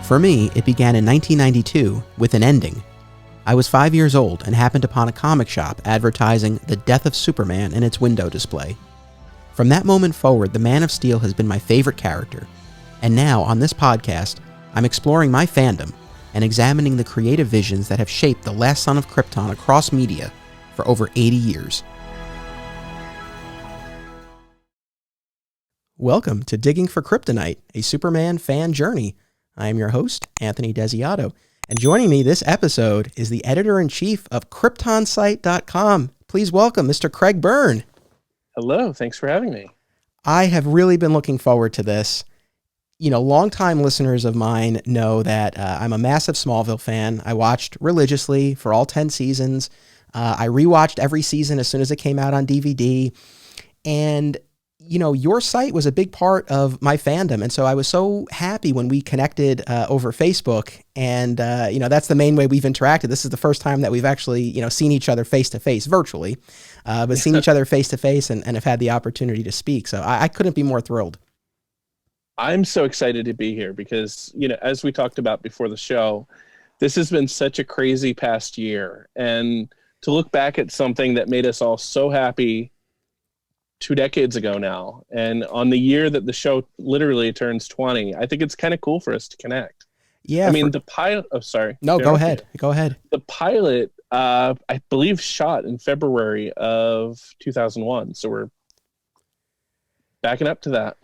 For me, it began in 1992 with an ending. I was 5 years old and happened upon a comic shop advertising the death of Superman in its window display. From that moment forward, the Man of Steel has been my favorite character. And now, on this podcast, I'm exploring my fandom and examining the creative visions that have shaped the last son of Krypton across media for over 80 years. Welcome to Digging for Kryptonite, a Superman fan journey. I am your host, Anthony Desiato, and joining me this episode is the editor-in-chief of KryptonSite.com. Please welcome Mr. Craig Byrne. Hello, thanks for having me. I have really been looking forward to this. You know, longtime listeners of mine know that I'm a massive Smallville fan. I watched religiously for all 10 seasons. I rewatched every season as soon as it came out on DVD. And you know, your site was a big part of my fandom. And so I was so happy when we connected over Facebook. And, you know, that's the main way we've interacted. This is the first time that we've actually, you know, seen each other face to face virtually, but seen each other face to face and have had the opportunity to speak. So I couldn't be more thrilled. I'm so excited to be here because, you know, as we talked about before the show, this has been such a crazy past year. And to look back at something that made us all so happy 2 decades ago now, and on the year that the show literally turns 20, I think it's kind of cool for us to connect. Yeah. I mean, the pilot, No, go ahead. Go ahead. The pilot, I believe, shot in February of 2001. So we're backing up to that.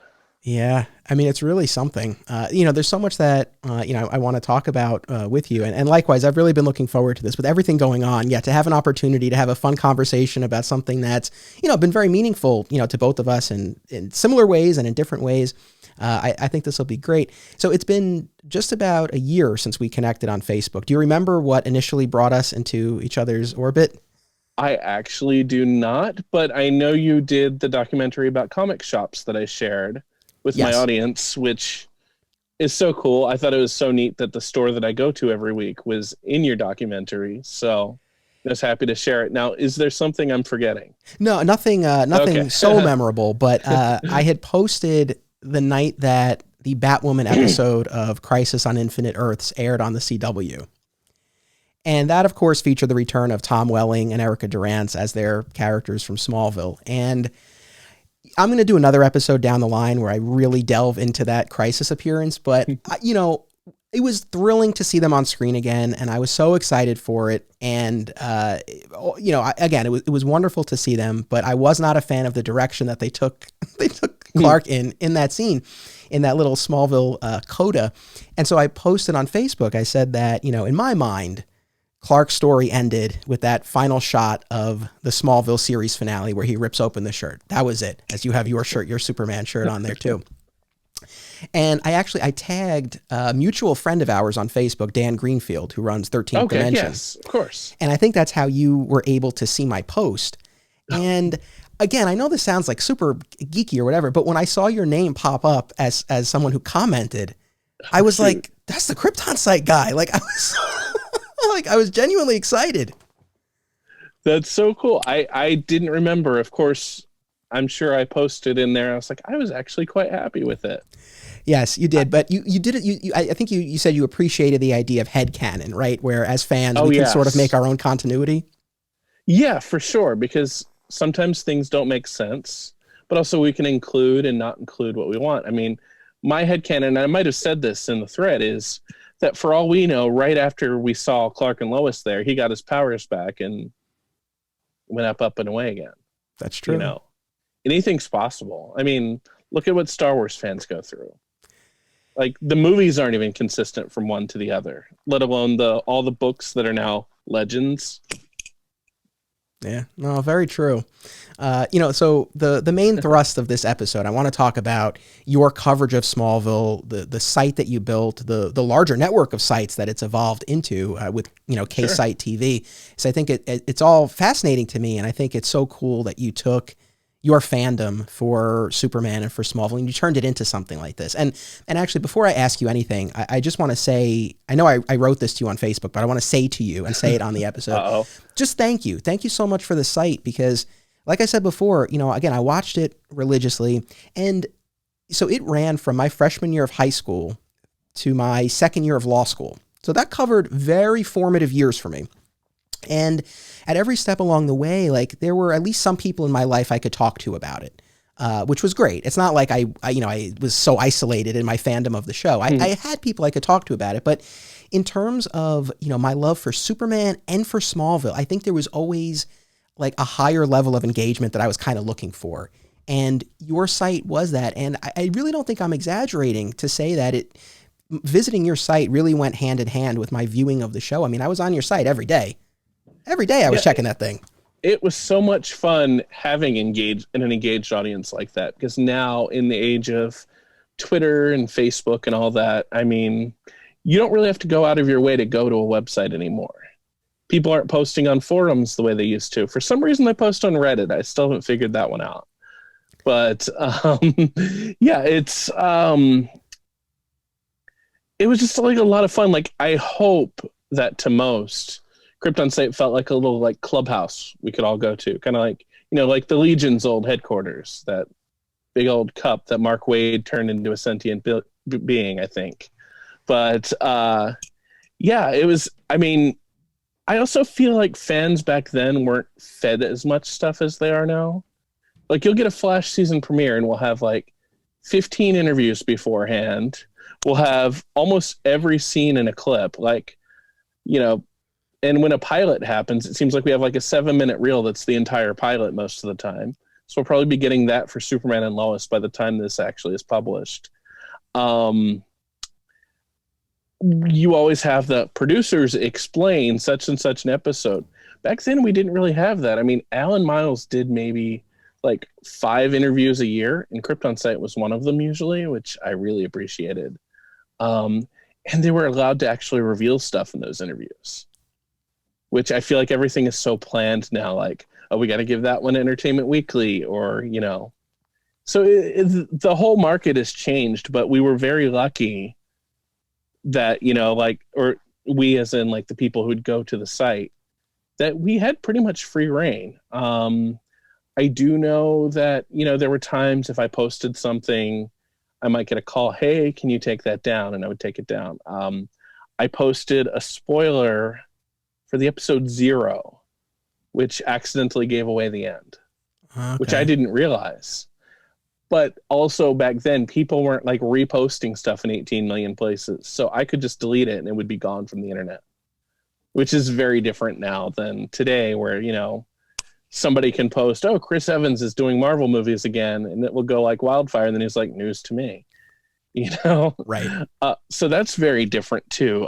Yeah. I mean, it's really something. You know, there's so much that, you know, I want to talk about with you. And likewise, I've really been looking forward to this with everything going on. Yeah, to have an opportunity to have a fun conversation about something that's, you know, been very meaningful, you know, to both of us in similar ways and in different ways. I think this will be great. So it's been just about a year since we connected on Facebook. Do you remember what initially brought us into each other's orbit? I actually do not, but I know you did the documentary about comic shops that I shared with my audience, which is so cool. I thought it was so neat that the store that I go to every week was in your documentary. So I was happy to share it. Now, is there something I'm forgetting? No, nothing Okay. so memorable, but I had posted the night that the Batwoman episode of Crisis on Infinite Earths aired on the CW. And that, of course, featured the return of Tom Welling and Erica Durance as their characters from Smallville. And I'm going to do another episode down the line where I really delve into that Crisis appearance, but you know, it was thrilling to see them on screen again, and I was so excited for it. And you know, again, it was wonderful to see them, but I was not a fan of the direction that they took Clark in that scene, in that little Smallville coda. And so I posted on Facebook. I said that, you know, in my mind, Clark's story ended with that final shot of the Smallville series finale where he rips open the shirt. That was it, as you have your shirt, your Superman shirt on there too. And I tagged a mutual friend of ours on Facebook, Dan Greenfield, who runs 13th Dimension. Yes, of course. And I think that's how you were able to see my post. And again, I know this sounds like super geeky or whatever, but when I saw your name pop up as someone who commented, I was like, that's the KryptonSite guy. Like I was genuinely excited. That's so cool. I didn't remember. Of course, I'm sure I posted in there. I was like, I was actually quite happy with it. Yes, you did. But you did it. I think you said you appreciated the idea of headcanon, right? Where as fans, we can sort of make our own continuity. Yeah, for sure. Because sometimes things don't make sense, but also we can include and not include what we want. I mean, my headcanon, and I might have said this in the thread, is that for all we know, right after we saw Clark and Lois there, he got his powers back and went up and away again. That's true. You know, anything's possible. I mean, look at what Star Wars fans go through. Like, the movies aren't even consistent from one to the other, let alone all the books that are now legends. Yeah, no, very true. You know, so the main thrust of this episode, I want to talk about your coverage of Smallville, the site that you built, the larger network of sites that it's evolved into with, you know, KSite TV. So I think it's all fascinating to me, and I think it's so cool that you took your fandom for Superman and for Smallville, and you turned it into something like this. And actually, before I ask you anything, I just want to say, I know I wrote this to you on Facebook, but I want to say to you and say it on the episode. Just thank you. Thank you so much for the site, because like I said before, you know, again, I watched it religiously, and so it ran from my freshman year of high school to my second year of law school. So that covered very formative years for me. And at every step along the way, like there were at least some people in my life I could talk to about it, which was great. It's not like I was so isolated in my fandom of the show. I had people I could talk to about it, but in terms of, my love for Superman and for Smallville, I think there was always like a higher level of engagement that I was kind of looking for. And your site was that. And I really don't think I'm exaggerating to say that visiting your site really went hand in hand with my viewing of the show. I mean, I was on your site every day. Every day I was checking that thing. It was so much fun having an engaged audience like that, because now in the age of Twitter and Facebook and all that, I mean, you don't really have to go out of your way to go to a website anymore. People aren't posting on forums the way they used to. For some reason, they post on Reddit. I still haven't figured that one out. But it was just like a lot of fun. Like, I hope that to most, KryptonSite felt like a little like clubhouse we could all go to, kind of like, like the Legion's old headquarters, that big old cup that Mark Waid turned into a sentient being, I think. But it was, I mean, I also feel like fans back then weren't fed as much stuff as they are now. Like, you'll get a Flash season premiere and we'll have like 15 interviews beforehand. We'll have almost every scene in a clip, like, and when a pilot happens, it seems like we have like a 7-minute reel that's the entire pilot most of the time. So we'll probably be getting that for Superman and Lois by the time this actually is published. You always have the producers explain such and such an episode. Back then, we didn't really have that. I mean, Alan Miles did maybe like 5 interviews a year, and KryptonSite was one of them usually, which I really appreciated. And they were allowed to actually reveal stuff in those interviews, which I feel like everything is so planned now. Like, oh, we got to give that one Entertainment Weekly, or, So the whole market has changed, but we were very lucky that, or we as in like the people who'd go to the site, that we had pretty much free reign. I do know that, there were times if I posted something, I might get a call, hey, can you take that down? And I would take it down. I posted a spoiler for the episode 0, which accidentally gave away the end, which I didn't realize. But also back then, people weren't like reposting stuff in 18 million places. So I could just delete it and it would be gone from the internet, which is very different now than today, where, somebody can post, oh, Chris Evans is doing Marvel movies again, and it will go like wildfire. And then he's like, news to me, Right. So that's very different too.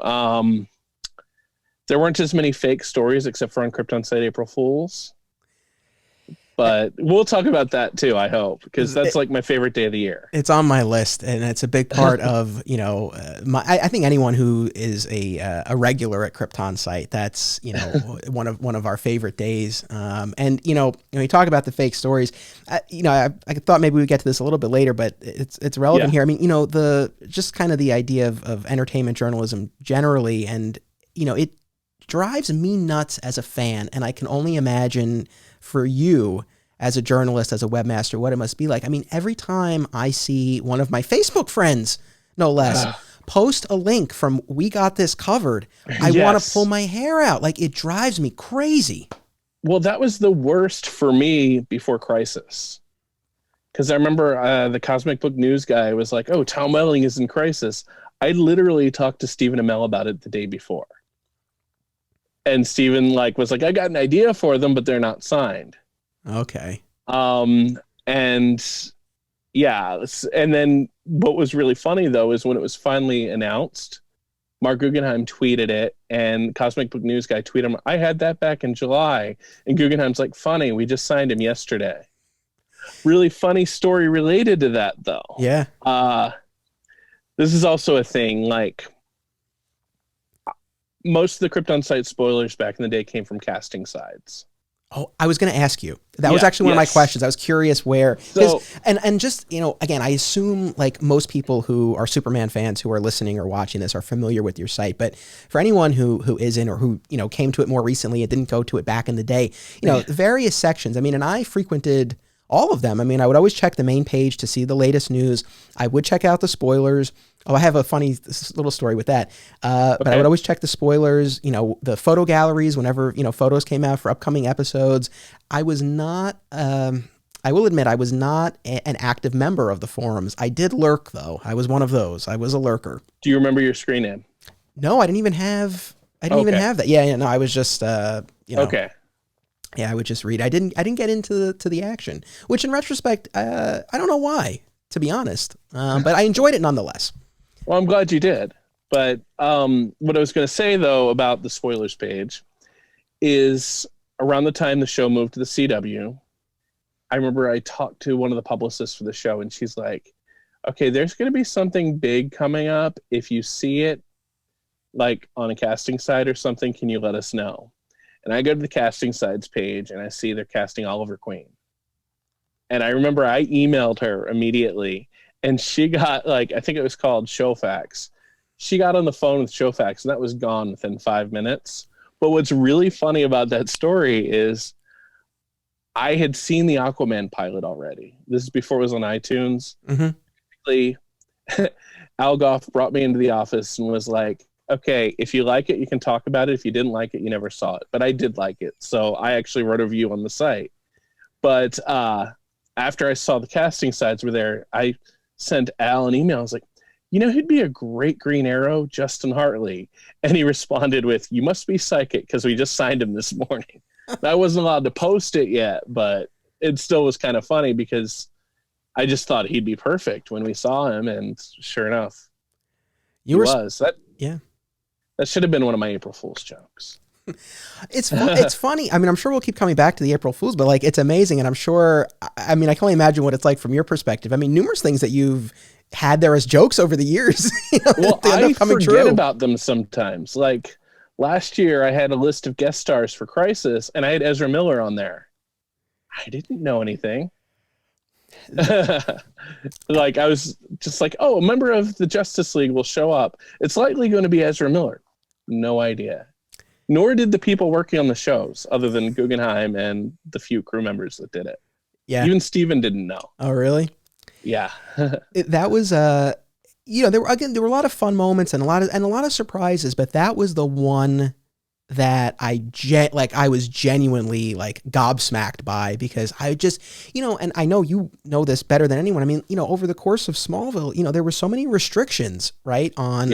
There weren't as many fake stories except for on KryptonSite April Fools. But we'll talk about that too, I hope, because that's like my favorite day of the year. It's on my list, and it's a big part of, I think anyone who is a regular at KryptonSite, that's, one of our favorite days. And, when you talk about the fake stories, I thought maybe we'd get to this a little bit later, but it's relevant here. I mean, just kind of the idea of entertainment journalism generally, and, it drives me nuts as a fan, and I can only imagine for you as a journalist, as a webmaster, what it must be like. I mean, every time I see one of my Facebook friends, no less, post a link from We Got This Covered, I want to pull my hair out. Like, it drives me crazy. Well, that was the worst for me before Crisis. Because I remember the Cosmic Book News guy was like, oh, Tom Welling is in Crisis. I literally talked to Stephen Amell about it the day before. And Stephen was like, I got an idea for them, but they're not signed. Okay. And then what was really funny though is when it was finally announced, Mark Guggenheim tweeted it, and Cosmic Book News guy tweeted him, I had that back in July. And Guggenheim's like, funny, we just signed him yesterday. Really funny story related to that though. Yeah. This is also a thing, like, most of the KryptonSite spoilers back in the day came from casting sides. Oh, I was going to ask you. That was actually one of my questions. I was curious where, and just, again, I assume like most people who are Superman fans who are listening or watching this are familiar with your site. But for anyone who isn't, or who, came to it more recently and didn't go to it back in the day, various sections. I mean, and I frequented all of them. I mean, I would always check the main page to see the latest news. I would check out the spoilers. Oh, I have a funny little story with that. But I Okay. would always check the spoilers, the photo galleries whenever, photos came out for upcoming episodes. I was not, I will admit, I was not an active member of the forums. I did lurk, though. I was one of those. I was a lurker. Do you remember your screen name? No, I didn't even have Okay. that. Yeah, no, I was just, Okay. yeah, I would just read. I didn't get into the action, which in retrospect, I don't know why, to be honest. But I enjoyed it nonetheless. Well, I'm glad you did. But what I was going to say, though, about the spoilers page is around the time the show moved to the CW, I remember I talked to one of the publicists for the show, and she's like, okay, there's going to be something big coming up. If you see it, like on a casting site or something, can you let us know? And I go to the casting sites page, and I see they're casting Oliver Queen. And I remember I emailed her immediately, and she got, like, I think it was called Showfax. She got on the phone with Showfax, and that was gone within 5 minutes. But what's really funny about that story is I had seen the Aquaman pilot already. This is before it was on iTunes. Mm-hmm. Basically, Al Goff brought me into the office and was like, okay, if you like it, you can talk about it. If you didn't like it, you never saw it. But I did like it. So I actually wrote a review on the site. But after I saw the casting sites were there, I sent Al an email. I was like, who'd be a great Green Arrow? Justin Hartley. And he responded with, you must be psychic because we just signed him this morning. I wasn't allowed to post it yet, but it still was kind of funny because I just thought he'd be perfect when we saw him. And sure enough, he was. Yeah. That should have been one of my April Fool's jokes. It's funny. I mean, I'm sure we'll keep coming back to the April Fools, but like, it's amazing. And I'm sure, I mean, I can only imagine what it's like from your perspective. I mean, numerous things that you've had there as jokes over the years. Well, I forget about them sometimes. Like last year I had a list of guest stars for Crisis and I had Ezra Miller on there. I didn't know anything. Like I was just like, oh, a member of the Justice League will show up. It's likely going to be Ezra Miller. No idea. Nor did the people working on the shows, other than Guggenheim and the few crew members that did it. Yeah. Even Steven didn't know. Oh, really? Yeah. That was there were a lot of fun moments and a lot of surprises, but that was the one that I was genuinely like gobsmacked by, because I just, and I know you know this better than anyone. I mean, over the course of Smallville, there were so many restrictions, right, on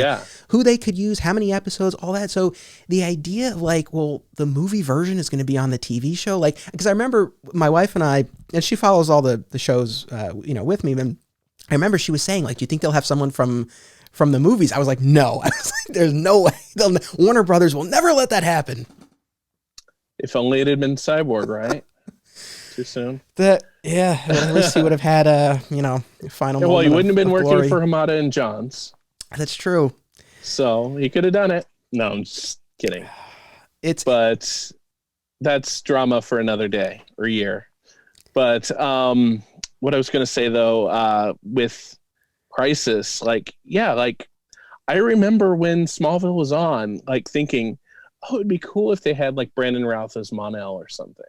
who they could use, how many episodes, all that. So the idea of like, well, the movie version is going to be on the TV show, like, because I remember my wife and I, and she follows all the shows, with me, and I remember she was saying, like, do you think they'll have someone from the movies? I was like, no. I was like, there's no way. Warner Brothers will never let that happen. If only it had been Cyborg, right? Too soon. At least he would have had a, final moment. Well, he wouldn't have been working glory. for Hamada and Johns. That's true. So he could have done it. No, I'm just kidding. But that's drama for another day or year. But what I was going to say, though, with Crisis, I remember when Smallville was on, like thinking, oh, it'd be cool if they had like Brandon Routh as Mon-El or something.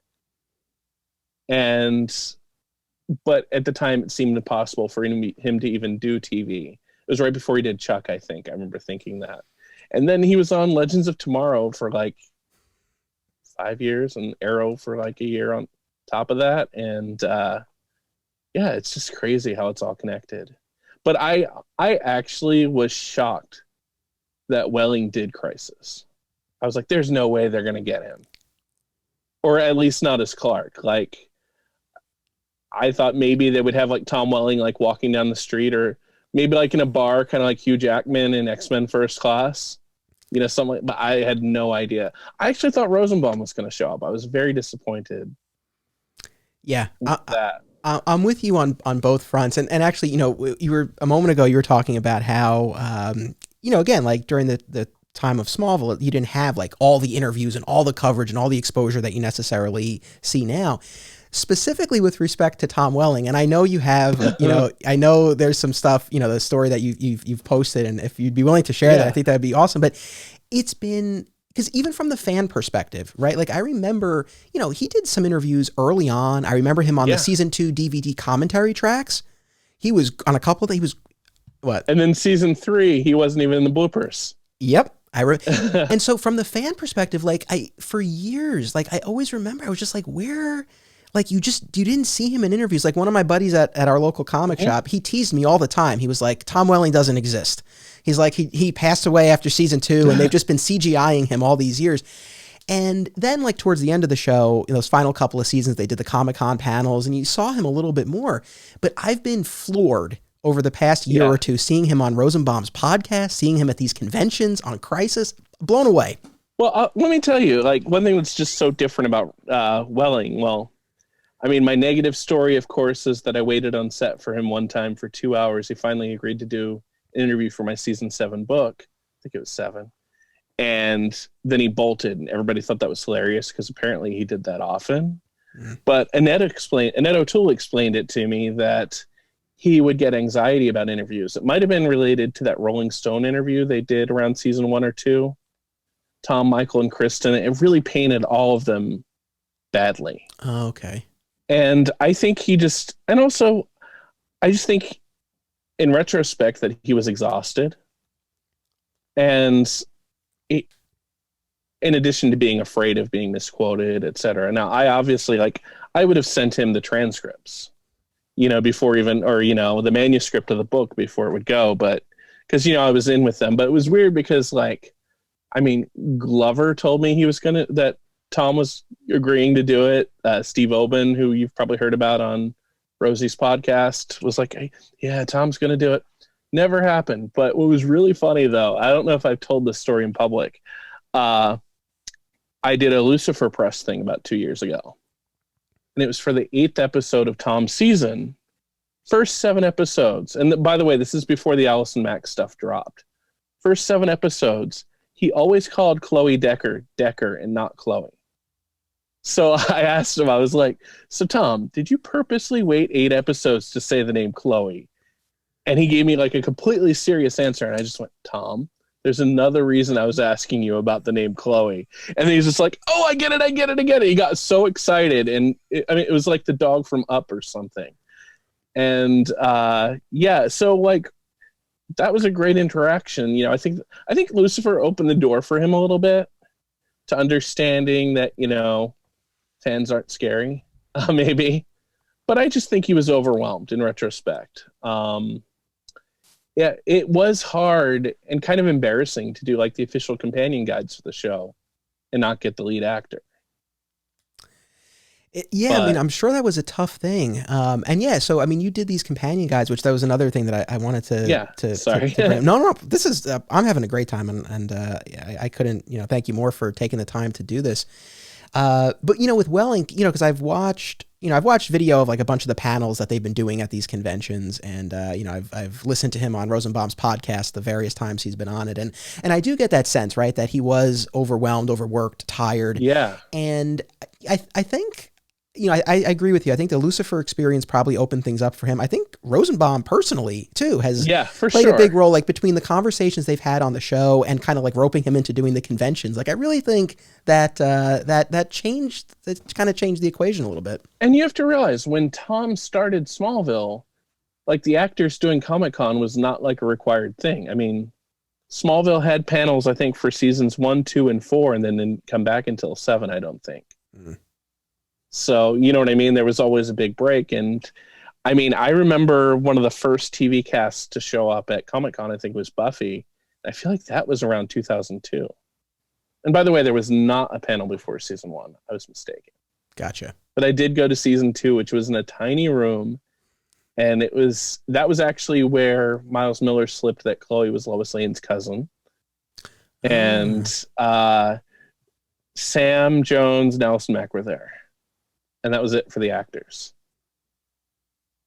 But at the time it seemed impossible for him to even do TV. It was right before he did Chuck, I think. I remember thinking that. And then he was on Legends of Tomorrow for like 5 years and Arrow for like a year on top of that. And it's just crazy how it's all connected. But I actually was shocked that Welling did Crisis. I was like, there's no way they're going to get him. Or at least not as Clark. Like, I thought maybe they would have like Tom Welling like walking down the street, or maybe like in a bar, kind of like Hugh Jackman in X-Men First Class. Something like, but I had no idea. I actually thought Rosenbaum was going to show up. I was very disappointed. Yeah. That. I'm with you on both fronts. And actually, you were a moment ago, you were talking about how, again, like during the time of Smallville, you didn't have like all the interviews and all the coverage and all the exposure that you necessarily see now, specifically with respect to Tom Welling. And I know you have, I know there's some stuff, the story that you've posted, and if you'd be willing to share that, I think that'd be awesome. But it's been, because even from the fan perspective, right? Like I remember, he did some interviews early on. I remember him on the season 2 DVD commentary tracks. He was on a couple that he was What? And then season 3, he wasn't even in the bloopers. Yep. And so from the fan perspective, like for years, like I always remember, I was just like, where, like you didn't see him in interviews. Like one of my buddies at our local comic shop, he teased me all the time. He was like, Tom Welling doesn't exist. He's like, he passed away after season 2 and they've just been CGIing him all these years. And then like towards the end of the show, in those final couple of seasons, they did the Comic-Con panels and you saw him a little bit more, but I've been floored over the past year or two, seeing him on Rosenbaum's podcast, seeing him at these conventions on Crisis, blown away. Well, let me tell you, like one thing that's just so different about Welling. Well, I mean, my negative story, of course, is that I waited on set for him one time for 2 hours. He finally agreed to do an interview for my season 7 book. I think it was 7. And then he bolted, and everybody thought that was hilarious because apparently he did that often. But Annette O'Toole explained it to me that he would get anxiety about interviews. It might have been related to that Rolling Stone interview they did around season 1 or 2. Tom, Michael, and Kristen. It really painted all of them badly. Oh, okay. And I think I just think in retrospect that he was exhausted. And in addition to being afraid of being misquoted, et cetera. Now, I obviously, I would have sent him the transcripts, before even, or, the manuscript of the book before it would go. But because, I was in with them. But it was weird because, Glover told me that Tom was agreeing to do it. Steve Oben, who you've probably heard about on Rosie's podcast, was like, hey, yeah, Tom's going to do it. Never happened. But what was really funny, though, I don't know if I've told this story in public. I did a Lucifer press thing about 2 years ago. And it was for the 8th episode of Tom's season. First 7 episodes. And by the way, this is before the Allison Mack stuff dropped. First 7 episodes, he always called Chloe Decker and not Chloe. So I asked him, I was like, so Tom, did you purposely wait 8 episodes to say the name Chloe? And he gave me a completely serious answer. And I just went, Tom, there's another reason I was asking you about the name Chloe. And then he's just like, oh, I get it. He got so excited. And it was like the dog from Up or something. And so that was a great interaction. I think Lucifer opened the door for him a little bit to understanding that, fans aren't scary, maybe. But I just think he was overwhelmed in retrospect. It was hard and kind of embarrassing to do the official companion guides for the show and not get the lead actor. I'm sure that was a tough thing. So you did these companion guides, which that was another thing that I wanted to. Sorry. To bring. No. This is I'm having a great time, and I couldn't thank you more for taking the time to do this. But with Welling, because I've watched video of a bunch of the panels that they've been doing at these conventions, and I've listened to him on Rosenbaum's podcast the various times he's been on it, and I do get that sense, right, that he was overwhelmed, overworked, tired. Yeah. And I think. I agree with you. I think the Lucifer experience probably opened things up for him. I think Rosenbaum personally too has played a big role, between the conversations they've had on the show and kind of roping him into doing the conventions. I really think that that kind of changed the equation a little bit. And you have to realize when Tom started Smallville, the actors doing Comic-Con was not a required thing. I mean, Smallville had panels, I think, for seasons 1, 2, and 4, and then didn't come back until 7, I don't think. Mm. So, you know what I mean? There was always a big break. And I remember one of the first TV casts to show up at Comic-Con, I think was Buffy. I feel like that was around 2002. And by the way, there was not a panel before season 1. I was mistaken. Gotcha. But I did go to season 2, which was in a tiny room. And that was actually where Miles Miller slipped that Chloe was Lois Lane's cousin. And Sam Jones and Allison Mack were there. And that was it for the actors.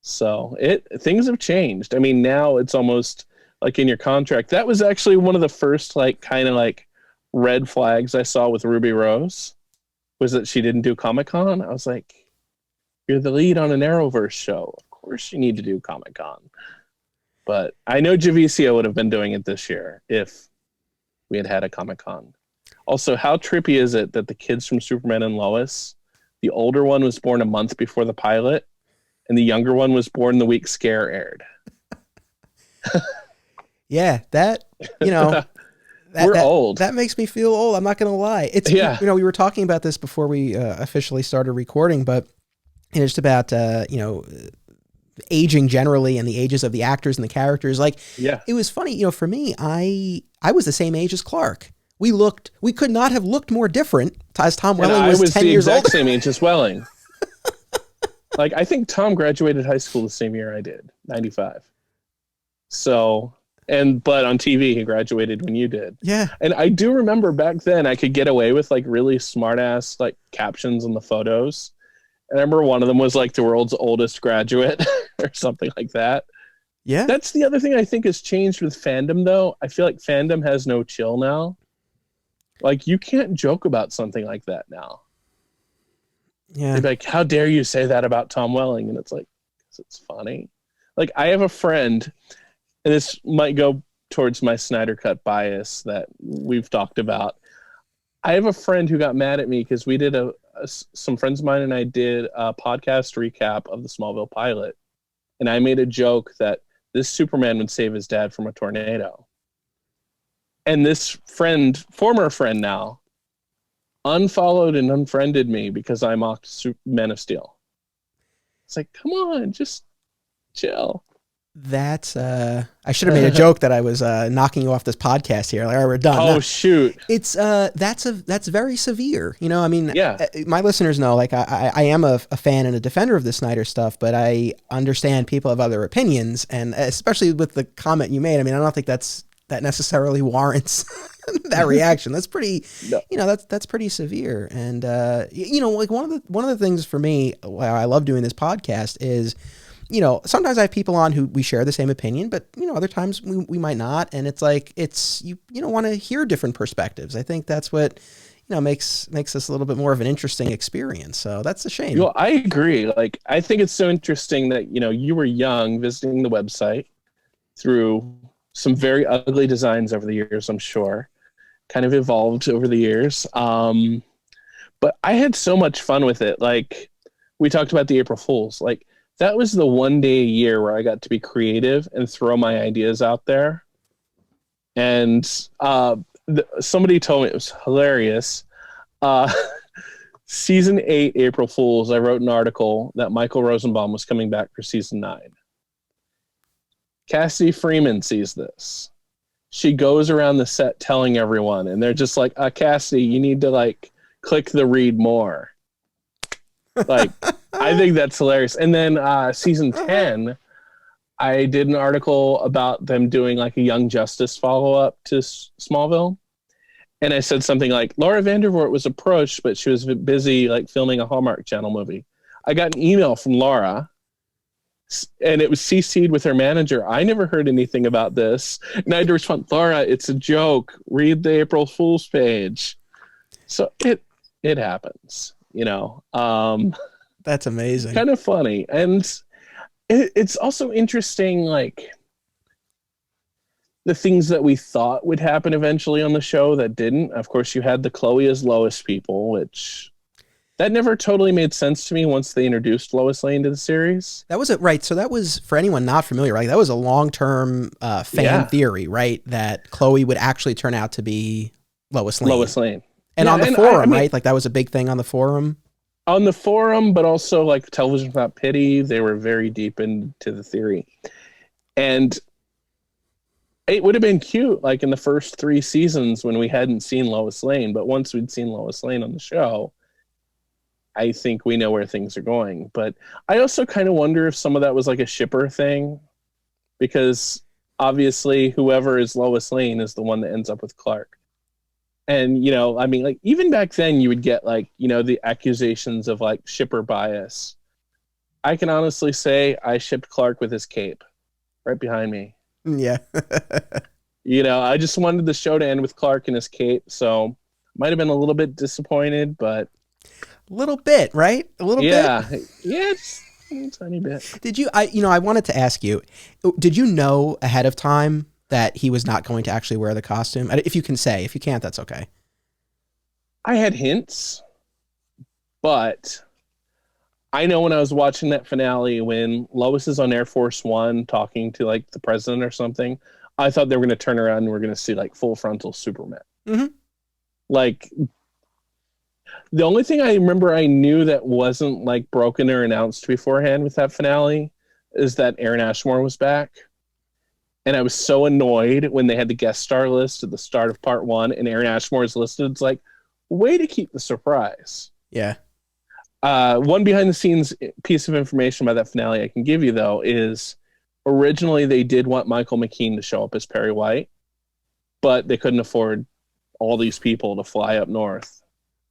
So things have changed. Now it's almost in your contract. That was actually one of the first red flags I saw with Ruby Rose, was that she didn't do Comic-Con. I was like, you're the lead on an Arrowverse show. Of course you need to do Comic-Con. But I know Javicia would have been doing it this year if we had a Comic-Con. Also, how trippy is it that the kids from Superman and Lois, the older one was born a month before the pilot, and the younger one was born the week Scare aired? Yeah, that, you know, We're old. That makes me feel old. I'm not going to lie. It's, Yeah. you know, we were talking about this before we officially started recording, but it's about, you know, aging generally and the ages of the actors and the characters. Like, Yeah. it was funny, you know, for me, I was the same age as Clark. We could not have looked more different as Tom Welling was 10 years old. I was the exact same age as Welling. Like, I think Tom graduated high school the same year I did, 95. So, but on TV, he graduated when you did. Yeah. And I do remember back then I could get away with like really smart ass like captions on the photos. And I remember one of them was like the world's oldest graduate or something like that. Yeah. That's the other thing I think has changed with fandom, though. I feel like fandom has no chill now. Like, you can't joke about something like that now. Yeah. They'd be like, how dare you say that about Tom Welling? And it's like, 'cause it's funny. Like, I have a friend, and this might go towards my Snyder Cut bias that we've talked about. I have a friend who got mad at me because we did some friends of mine and I did a podcast recap of the Smallville pilot. And I made a joke that this Superman would save his dad from a tornado. And this friend, former friend now, unfollowed and unfriended me because I mocked Man of Steel. It's like, come on, just chill. That's I should have made a joke that I was knocking you off this podcast here. Like, all right, we're done. Oh, no, shoot. It's that's very severe. You know, I mean, Yeah. My listeners know, like, I am a fan and a defender of the Snyder stuff, but I understand people have other opinions, and especially with the comment you made, I mean, I don't think that necessarily warrants that reaction. That's pretty, No. you know, that's pretty severe. And you know, like one of the things for me why I love doing this podcast is, you know, sometimes I have people on who we share the same opinion, but, you know, other times we might not. And it's like, you know, want to hear different perspectives. I think that's what, you know, makes this a little bit more of an interesting experience. So that's a shame. Well, I agree. Like, I think it's so interesting that, you know, you were young visiting the website through some very ugly designs over the years, I'm sure, kind of evolved over the years. But I had so much fun with it. Like, we talked about the April Fools. Like, that was the one day a year where I got to be creative and throw my ideas out there. And somebody told me it was hilarious. Season 8, April Fools, I wrote an article that Michael Rosenbaum was coming back for season 9. Cassidy Freeman sees this. She goes around the set telling everyone, and they're just like, Cassidy, you need to like click the read more. Like, I think that's hilarious. And then season 10, I did an article about them doing like a Young Justice follow-up to Smallville. And I said something like, Laura Vandervoort was approached, but she was busy like filming a Hallmark Channel movie. I got an email from Laura, and it was CC'd with her manager. I never heard anything about this. And I had to respond, Laura, it's a joke. Read the April Fool's page. So it happens, you know. That's amazing. Kind of funny. And it's also interesting, like, the things that we thought would happen eventually on the show that didn't. Of course, you had the Chloe as Lois people, which that never totally made sense to me once they introduced Lois Lane to the series. That was it, right? So that was, for anyone not familiar, right? That was a long-term fan theory, right? That Chloe would actually turn out to be Lois Lane. Lois Lane. And yeah, on the forum, right? Like, that was a big thing on the forum. On the forum, but also like Television Without Pity, they were very deep into the theory. And it would have been cute, like in the first 3 seasons when we hadn't seen Lois Lane. But once we'd seen Lois Lane on the show, I think we know where things are going. But I also kind of wonder if some of that was like a shipper thing, because obviously whoever is Lois Lane is the one that ends up with Clark. And, you know, I mean, like, even back then you would get, like, you know, the accusations of, like, shipper bias. I can honestly say I shipped Clark with his cape right behind me. Yeah. You know, I just wanted the show to end with Clark and his cape, so might have been a little bit disappointed, but... A little bit, right? A little bit? Yeah, just a tiny bit. Did you, I wanted to ask you, did you know ahead of time that he was not going to actually wear the costume? If you can say. If you can't, that's okay. I had hints, but I know when I was watching that finale when Lois is on Air Force One talking to like the president or something, I thought they were going to turn around and we're going to see like full frontal Superman. Mm-hmm. Like, the only thing I remember I knew that wasn't like broken or announced beforehand with that finale is that Aaron Ashmore was back. And I was so annoyed when they had the guest star list at the start of part 1 and Aaron Ashmore is listed. It's like, way to keep the surprise. Yeah. One behind the scenes piece of information about that finale I can give you, though, is originally they did want Michael McKean to show up as Perry White, but they couldn't afford all these people to fly up north.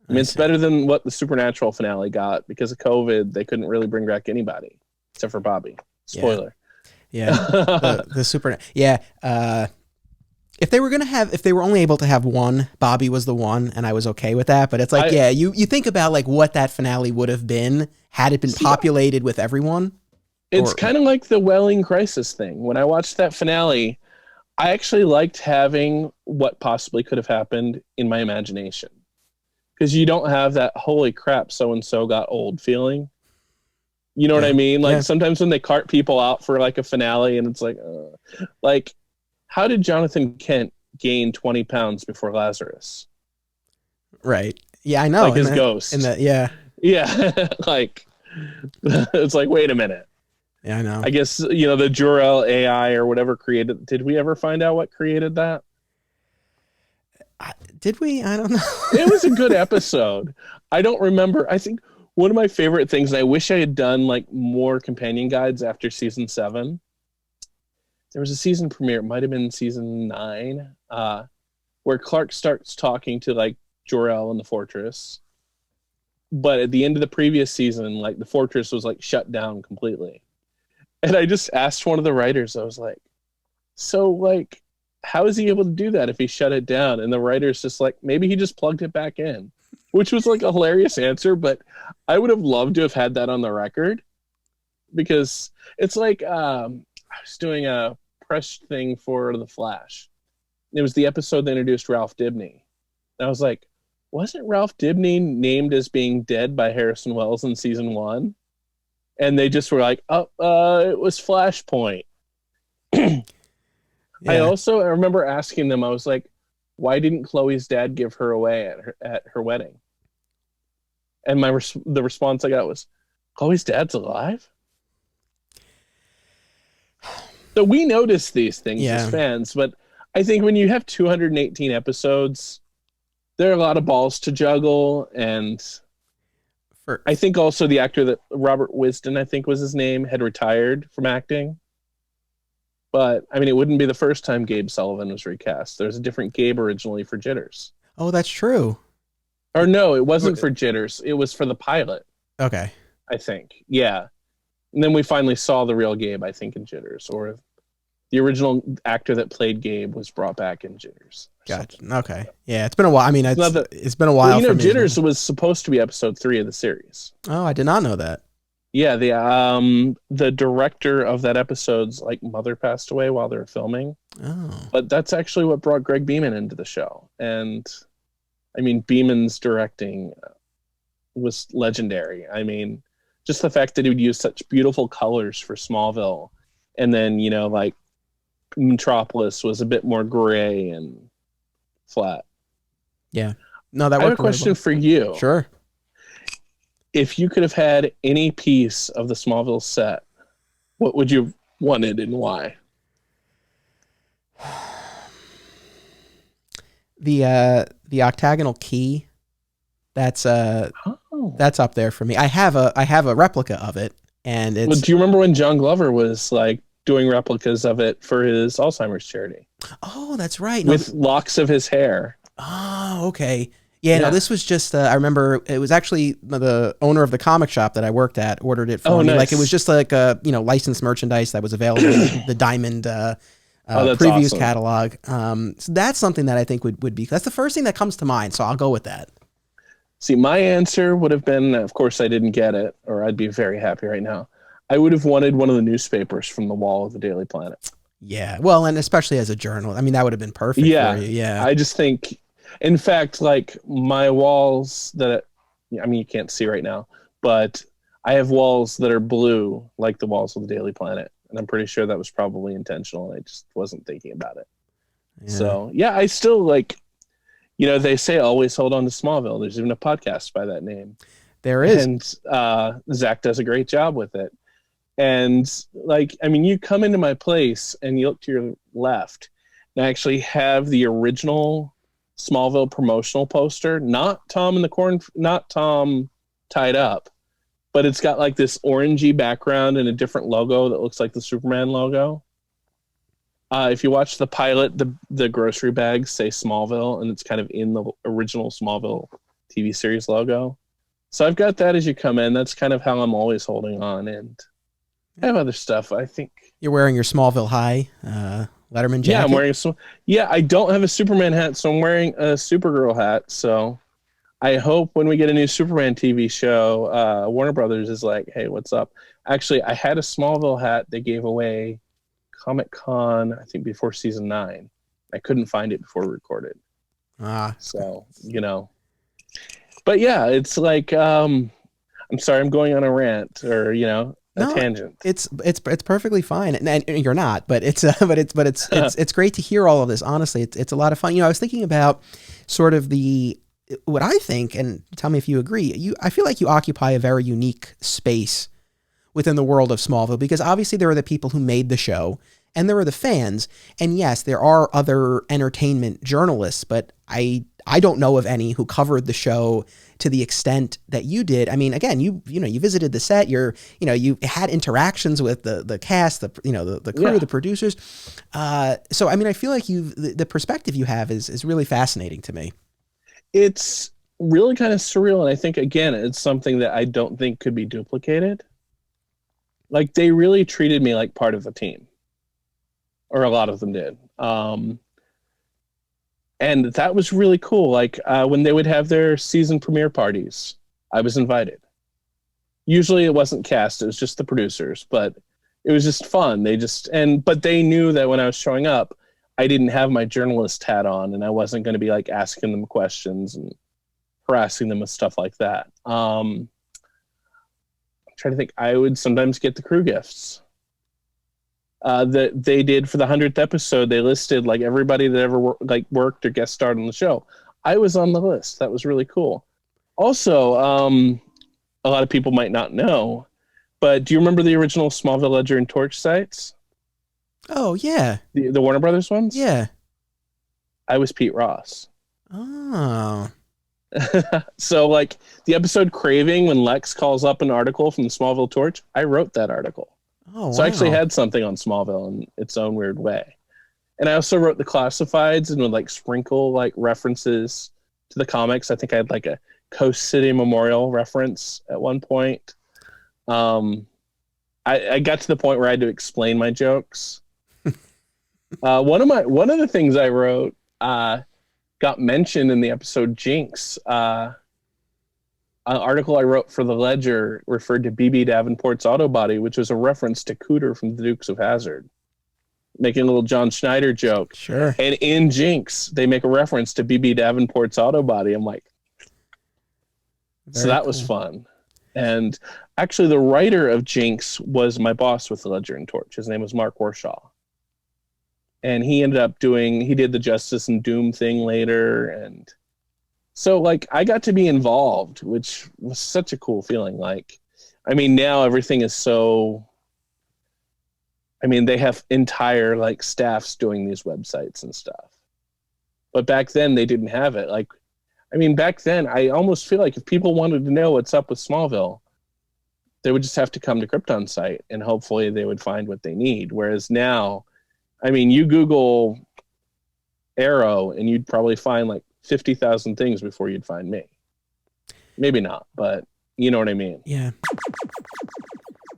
I mean, it's better than what the Supernatural finale got. Because of COVID, they couldn't really bring back anybody except for Bobby. Spoiler. Yeah. the super. Yeah. If they were only able to have one, Bobby was the one, and I was okay with that. But it's like, you think about like what that finale would have been had it been populated with everyone. It's kind of like the Welling Crisis thing. When I watched that finale, I actually liked having what possibly could have happened in my imagination. Because you don't have that holy crap so-and-so got old feeling. You know what I mean? Like sometimes when they cart people out for like a finale and it's like how did Jonathan Kent gain 20 pounds before Lazarus? Right. Yeah, I know. Like his ghost. Yeah. Like it's like, wait a minute. Yeah, I know. I guess, the Jor-El AI or whatever created. Did we ever find out what created that? Did we? I don't know. It was a good episode. I don't remember. I think one of my favorite things, and I wish I had done like more companion guides after season 7. There was a season premiere. It might have been season 9, where Clark starts talking to like Jor-El in the fortress. But at the end of the previous season, like the fortress was like shut down completely. And I just asked one of the writers, I was like, so like, how is he able to do that if he shut it down? And the writer's just like, maybe he just plugged it back in, which was like a hilarious answer. But I would have loved to have had that on the record, because it's like, I was doing a press thing for The Flash. It was the episode that introduced Ralph Dibny. And I was like, wasn't Ralph Dibny named as being dead by Harrison Wells in season 1? And they just were like, it was Flashpoint. I remember asking them, I was like, why didn't Chloe's dad give her away at her wedding? And the response I got was, Chloe's dad's alive? So we notice these things as fans, but I think when you have 218 episodes, there are a lot of balls to juggle. And I think also the actor that Robert Wisden, I think was his name, had retired from acting. But I mean, it wouldn't be the first time Gabe Sullivan was recast. There's a different Gabe originally for Jitters. Oh, that's true. Or no, it wasn't for Jitters. It was for the pilot. Okay. I think. Yeah. And then we finally saw the real Gabe, I think, in Jitters. Or the original actor that played Gabe was brought back in Jitters. Gotcha. Okay. Yeah, it's been a while. I mean, it's been a while. Well, Jitters was supposed to be episode 3 of the series. Oh, I did not know that. Yeah, the director of that episode's like mother passed away while they were filming. Oh. But that's actually what brought Greg Beeman into the show. And I mean, Beeman's directing was legendary. I mean, just the fact that he would use such beautiful colors for Smallville, and then like Metropolis was a bit more gray and flat. Yeah. No, that worked. I have a question for you. Sure. If you could have had any piece of the Smallville set, what would you have wanted and why? The octagonal key, that's up there for me. I have a replica of it, and it's. Well, do you remember when John Glover was like doing replicas of it for his Alzheimer's charity? Oh, that's right. With locks of his hair. Oh, okay. Yeah, no, this was just, I remember it was actually the owner of the comic shop that I worked at ordered it for me. Nice. Like it was just like a, licensed merchandise that was available in the Diamond previews awesome. Catalog. So that's something that I think would be, that's the first thing that comes to mind. So I'll go with that. See, my answer would have been, of course I didn't get it, or I'd be very happy right now. I would have wanted one of the newspapers from the wall of the Daily Planet. Yeah. Well, and especially as a journal, I mean, that would have been perfect for you. Yeah. I just think, in fact, like my walls that, I mean, you can't see right now, but I have walls that are blue, like the walls of the Daily Planet. And I'm pretty sure that was probably intentional, and I just wasn't thinking about it. Yeah. So, yeah, I still like, you know, they say always hold on to Smallville. There's even a podcast by that name. There is. And Zach does a great job with it. And like, I mean, you come into my place and you look to your left, and I actually have the original Smallville promotional poster, not Tom in the corn, not Tom tied up, but it's got like this orangey background and a different logo that looks like the Superman logo. If you watch the pilot, the grocery bags say Smallville, and it's kind of in the original Smallville TV series logo. So I've got that as you come in. That's kind of how I'm always holding on. And I have other stuff. I think You're wearing your Smallville High Letterman jacket. Yeah, I'm wearing I don't have a Superman hat, so I'm wearing a Supergirl hat. So I hope when we get a new Superman TV show, Warner Brothers is like, hey, what's up? Actually, I had a Smallville hat they gave away Comic-Con, I think before season 9. I couldn't find it before we recorded. So, you know. But yeah, it's like, I'm sorry, I'm going on a rant or, you know, a tangent. It's perfectly fine, and you're not, but it's great to hear all of this. Honestly, it's a lot of fun. You know, I was thinking about sort of what I think, and tell me if you agree. I feel like you occupy a very unique space within the world of Smallville, because obviously there are the people who made the show and there are the fans. And yes, there are other entertainment journalists, but I don't know of any who covered the show to the extent that you did. I mean, again, you visited the set, you had interactions with the cast, the crew, the producers. So, I mean, I feel like the perspective you have is really fascinating to me. It's really kind of surreal. And I think, again, it's something that I don't think could be duplicated. Like, they really treated me like part of the team, or a lot of them did. And that was really cool. Like, when they would have their season premiere parties, I was invited. Usually it wasn't cast, it was just the producers, but it was just fun. But they knew that when I was showing up, I didn't have my journalist hat on, and I wasn't going to be like asking them questions and harassing them with stuff like that. Trying to think, I would sometimes get the crew gifts that they did for the 100th episode. They listed like everybody that ever worked or guest starred on the show. I was on the list. That was really cool. Also, a lot of people might not know, but do you remember the original Smallville Ledger and Torch sites? Oh yeah, the Warner Brothers ones. Yeah, I was Pete Ross. Oh. So like the episode Craving, when Lex calls up an article from the Smallville Torch, I wrote that article. Oh, so wow. I actually had something on Smallville in its own weird way. And I also wrote the classifieds and would like sprinkle like references to the comics. I think I had like a Coast City Memorial reference at one point. I got to the point where I had to explain my jokes. One of the things I wrote got mentioned in the episode Jinx. An article I wrote for the Ledger referred to BB Davenport's auto body, which was a reference to Cooter from the Dukes of Hazzard, making a little John Schneider joke. Sure. And in Jinx, they make a reference to BB Davenport's auto body. I'm like, so that was fun. And actually, the writer of Jinx was my boss with the Ledger and Torch. His name was Mark Warshaw. And he ended up he did the Justice and Doom thing later. And so, like, I got to be involved, which was such a cool feeling. Like, I mean, now everything is so, I mean, they have entire, like, staffs doing these websites and stuff. But back then, they didn't have it. Like, I mean, back then, I almost feel like if people wanted to know what's up with Smallville, they would just have to come to KryptonSite, and hopefully they would find what they need. Whereas now, I mean, you Google Arrow, and you'd probably find like 50,000 things before you'd find me. Maybe not, but you know what I mean. Yeah.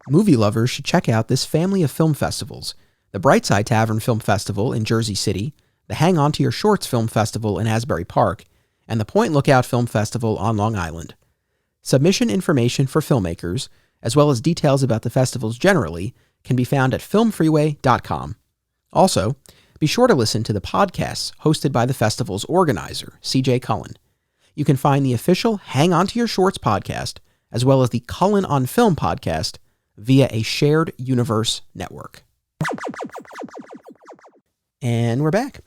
Movie lovers should check out this family of film festivals: the Brightside Tavern Film Festival in Jersey City, the Hang On to Your Shorts Film Festival in Asbury Park, and the Point Lookout Film Festival on Long Island. Submission information for filmmakers, as well as details about the festivals generally, can be found at filmfreeway.com. Also, be sure to listen to the podcasts hosted by the festival's organizer, CJ Cullen. You can find the official Hang On to Your Shorts podcast, as well as the Cullen on Film podcast, via a shared universe network. And we're back.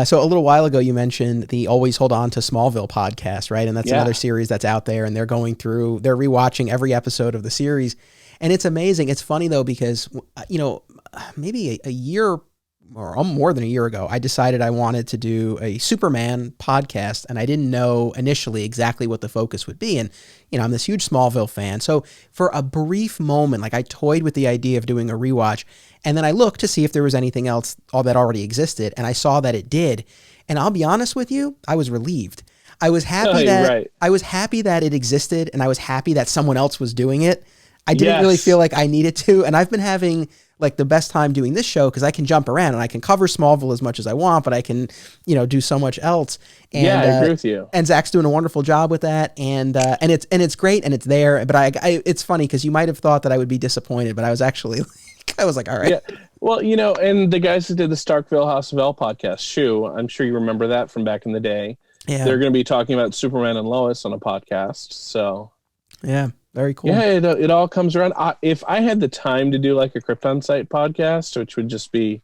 So a little while ago, you mentioned the Always Hold On to Smallville podcast, right? And that's another series that's out there, and they're rewatching every episode of the series. And it's amazing. It's funny, though, because, maybe a year or more than a year ago, I decided I wanted to do a Superman podcast, and I didn't know initially exactly what the focus would be. And, I'm this huge Smallville fan. So for a brief moment, I toyed with the idea of doing a rewatch, and then I looked to see if there was anything else all that already existed, and I saw that it did. And I'll be honest with you, I was relieved. I was happy that it existed, and I was happy that someone else was doing it. I didn't really feel like I needed to, and I've been having the best time doing this show because I can jump around and I can cover Smallville as much as I want, but I can, do so much else. And, I agree with you. And Zach's doing a wonderful job with that, and it's great and it's there. But it's funny because you might have thought that I would be disappointed, but I was actually I was like, all right. Yeah. Well, and the guys that did the Starkville House of L podcast, Shu, I'm sure you remember that from back in the day. Yeah. They're going to be talking about Superman and Lois on a podcast. So yeah. Very cool. Yeah, it all comes around. If I had the time to do a KryptonSite podcast, which would just be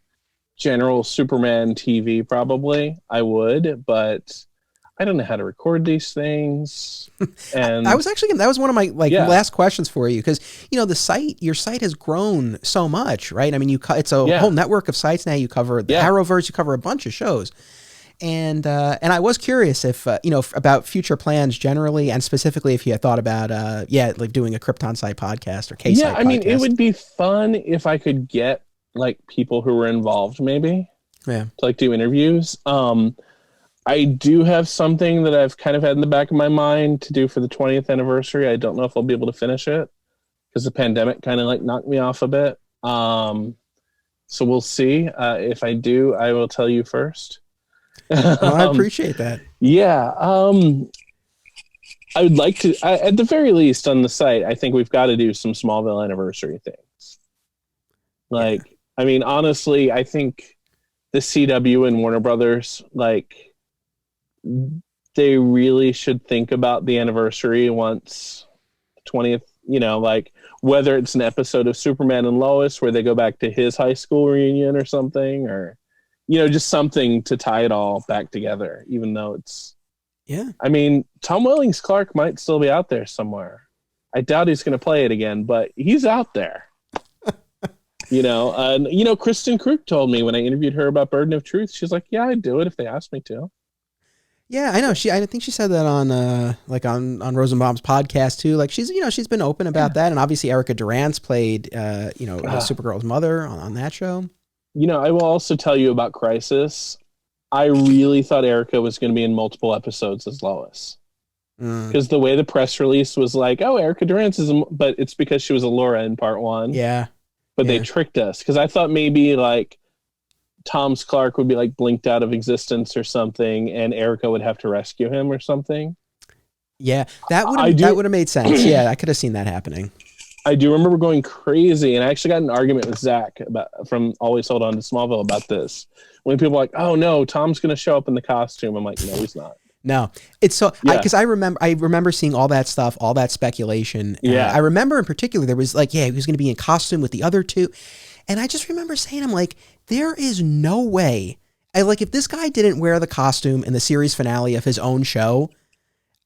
general Superman TV, probably I would, but I don't know how to record these things. And that was one of my last questions for you, because your site has grown so much, right? I mean, it's a whole network of sites now. You cover the Arrowverse, you cover a bunch of shows. And I was curious if, about future plans generally, and specifically if you had thought about, doing a KryptonSite podcast or KSite podcast. Yeah, I mean, it would be fun if I could get, people who were involved, maybe, to, do interviews. I do have something that I've kind of had in the back of my mind to do for the 20th anniversary. I don't know if I'll be able to finish it because the pandemic kind of, knocked me off a bit. So we'll see. If I do, I will tell you first. Well, I appreciate that. Yeah. I would like to, at the very least on the site, I think we've got to do some Smallville anniversary things. I mean, honestly, I think the CW and Warner Brothers, they really should think about the anniversary once 20th, whether it's an episode of Superman and Lois where they go back to his high school reunion or something, or just something to tie it all back together, even though it's... Yeah. I mean, Tom Wellings Clark might still be out there somewhere. I doubt he's going to play it again, but he's out there. Kristen Krug told me when I interviewed her about Burden of Truth, she's like, yeah, I'd do it if they asked me to. Yeah, I know. I think she said that on on Rosenbaum's podcast too. She's been open about that. And obviously Erica Durant's played, Supergirl's mother on that show. I will also tell you about Crisis. I really thought Erica was going to be in multiple episodes as Lois. Because the way the press release was Erica Durant is... But it's because she was a Laura in part one. Yeah. But they tricked us. because I thought maybe Tom's Clark would be blinked out of existence or something, and Erica would have to rescue him or something. Yeah, that would have made sense. Yeah, I could have seen that happening. I do remember going crazy, and I actually got in an argument with Zach from Always Hold On to Smallville about this. When people were like, "Oh no, Tom's going to show up in the costume," I'm like, "No, he's not." No, it's so because I remember seeing all that stuff, all that speculation. Yeah, I remember in particular there was he was going to be in costume with the other two, and I just remember saying, "I'm like, there is no way." If this guy didn't wear the costume in the series finale of his own show,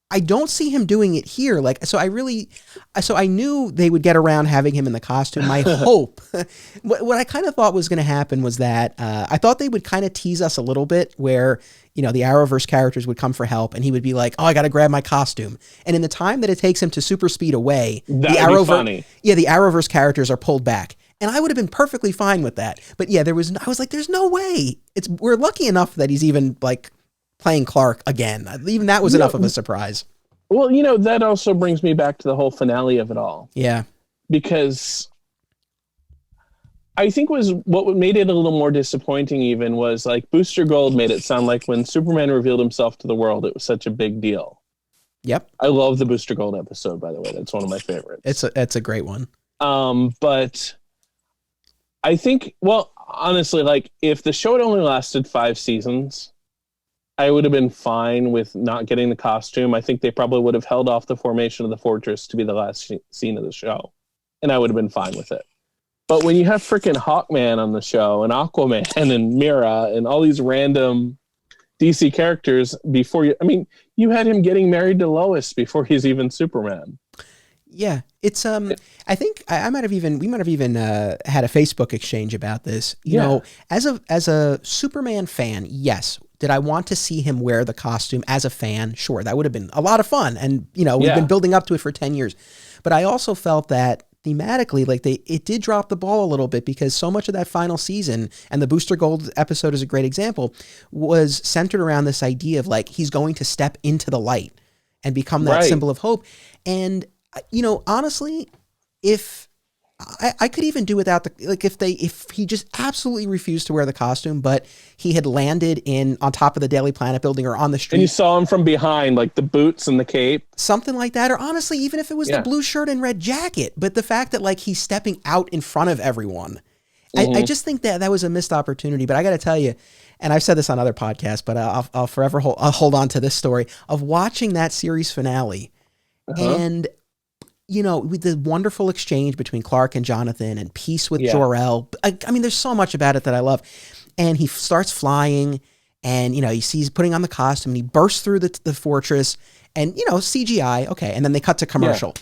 I don't see him doing it here. So I knew they would get around having him in the costume. My hope, what I kind of thought was going to happen was that I thought they would kind of tease us a little bit where, the Arrowverse characters would come for help and he would be like, oh, I got to grab my costume. And in the time that it takes him to super speed away, the Arrowverse characters are pulled back. And I would have been perfectly fine with that. But yeah, I was like, there's no way. We're lucky enough that he's even playing Clark again. Even that was enough of a surprise. Well, that also brings me back to the whole finale of it all. Yeah. Because I think what made it a little more disappointing even was Booster Gold made it sound like when Superman revealed himself to the world, it was such a big deal. Yep. I love the Booster Gold episode, by the way. That's one of my favorites. It's a great one. But I think, honestly, if the show had only lasted 5 seasons, I would have been fine with not getting the costume. I think they probably would have held off the formation of the fortress to be the last scene of the show. and I would have been fine with it. But when you have freaking Hawkman on the show and Aquaman and Mira and all these random DC characters before you had him getting married to Lois before he's even Superman. Yeah, it's I think we might have even had a Facebook exchange about this. You know, as a Superman fan, yes. Did I want to see him wear the costume as a fan? Sure, that would have been a lot of fun, and we've been building up to it for 10 years. But I also felt that thematically, like it did drop the ball a little bit, because so much of that final season, and the Booster Gold episode is a great example, was centered around this idea of like he's going to step into the light and become that symbol of hope. And honestly, if I could even do without if he just absolutely refused to wear the costume, but he had landed on top of the Daily Planet building or on the street. And you saw him from behind, like the boots and the cape. Something like that. Or honestly, even if it was the blue shirt and red jacket, but the fact that like he's stepping out in front of everyone. I just think that was a missed opportunity. But I got to tell you, and I've said this on other podcasts, but I'll forever hold on to this story of watching that series finale. And with the wonderful exchange between Clark and Jonathan and peace with Jor-El. I mean, there's so much about it that I love. And he starts flying, and, he sees putting on the costume, and he bursts through the fortress, and, CGI. Okay. And then they cut to commercial.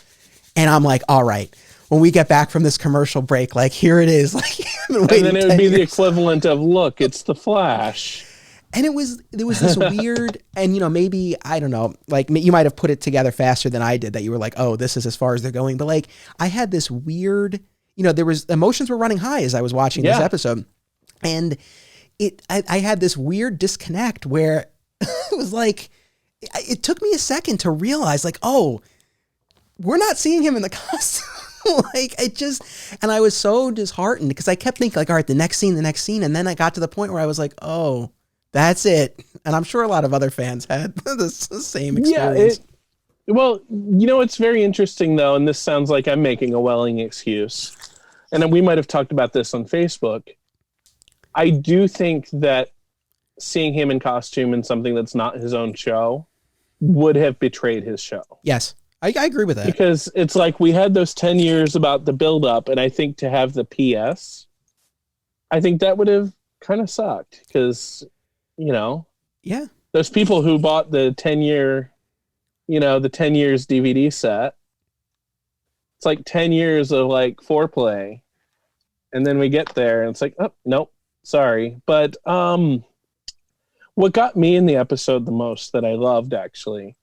And I'm like, all right, when we get back from this commercial break, like, here it is. Like, and then it would be the equivalent of, look, it's the Flash. And there was this weird, and maybe, I don't know, like you might have put it together faster than I did, that you were like, oh, this is as far as they're going. But like, I had this weird, there was emotions were running high as I was watching this episode. And I had this weird disconnect where it was like, it took me a second to realize like, oh, we're not seeing him in the costume. Like and I was so disheartened because I kept thinking like, all right, the next scene. And then I got to the point where I was like, oh, that's it. And I'm sure a lot of other fans had the same experience. It's very interesting though, and this sounds like I'm making a Welling excuse, and we might have talked about this on Facebook. I do think that seeing him in costume in something that's not his own show would have betrayed his show. Yes, I agree with that. Because it's like we had those 10 years about the build-up, and I think to have the PS, I think that would have kind of sucked, because those people who bought the 10 years DVD set, it's like 10 years of like foreplay, and then we get there and it's like, oh nope, sorry. But what got me in the episode the most, that I loved actually,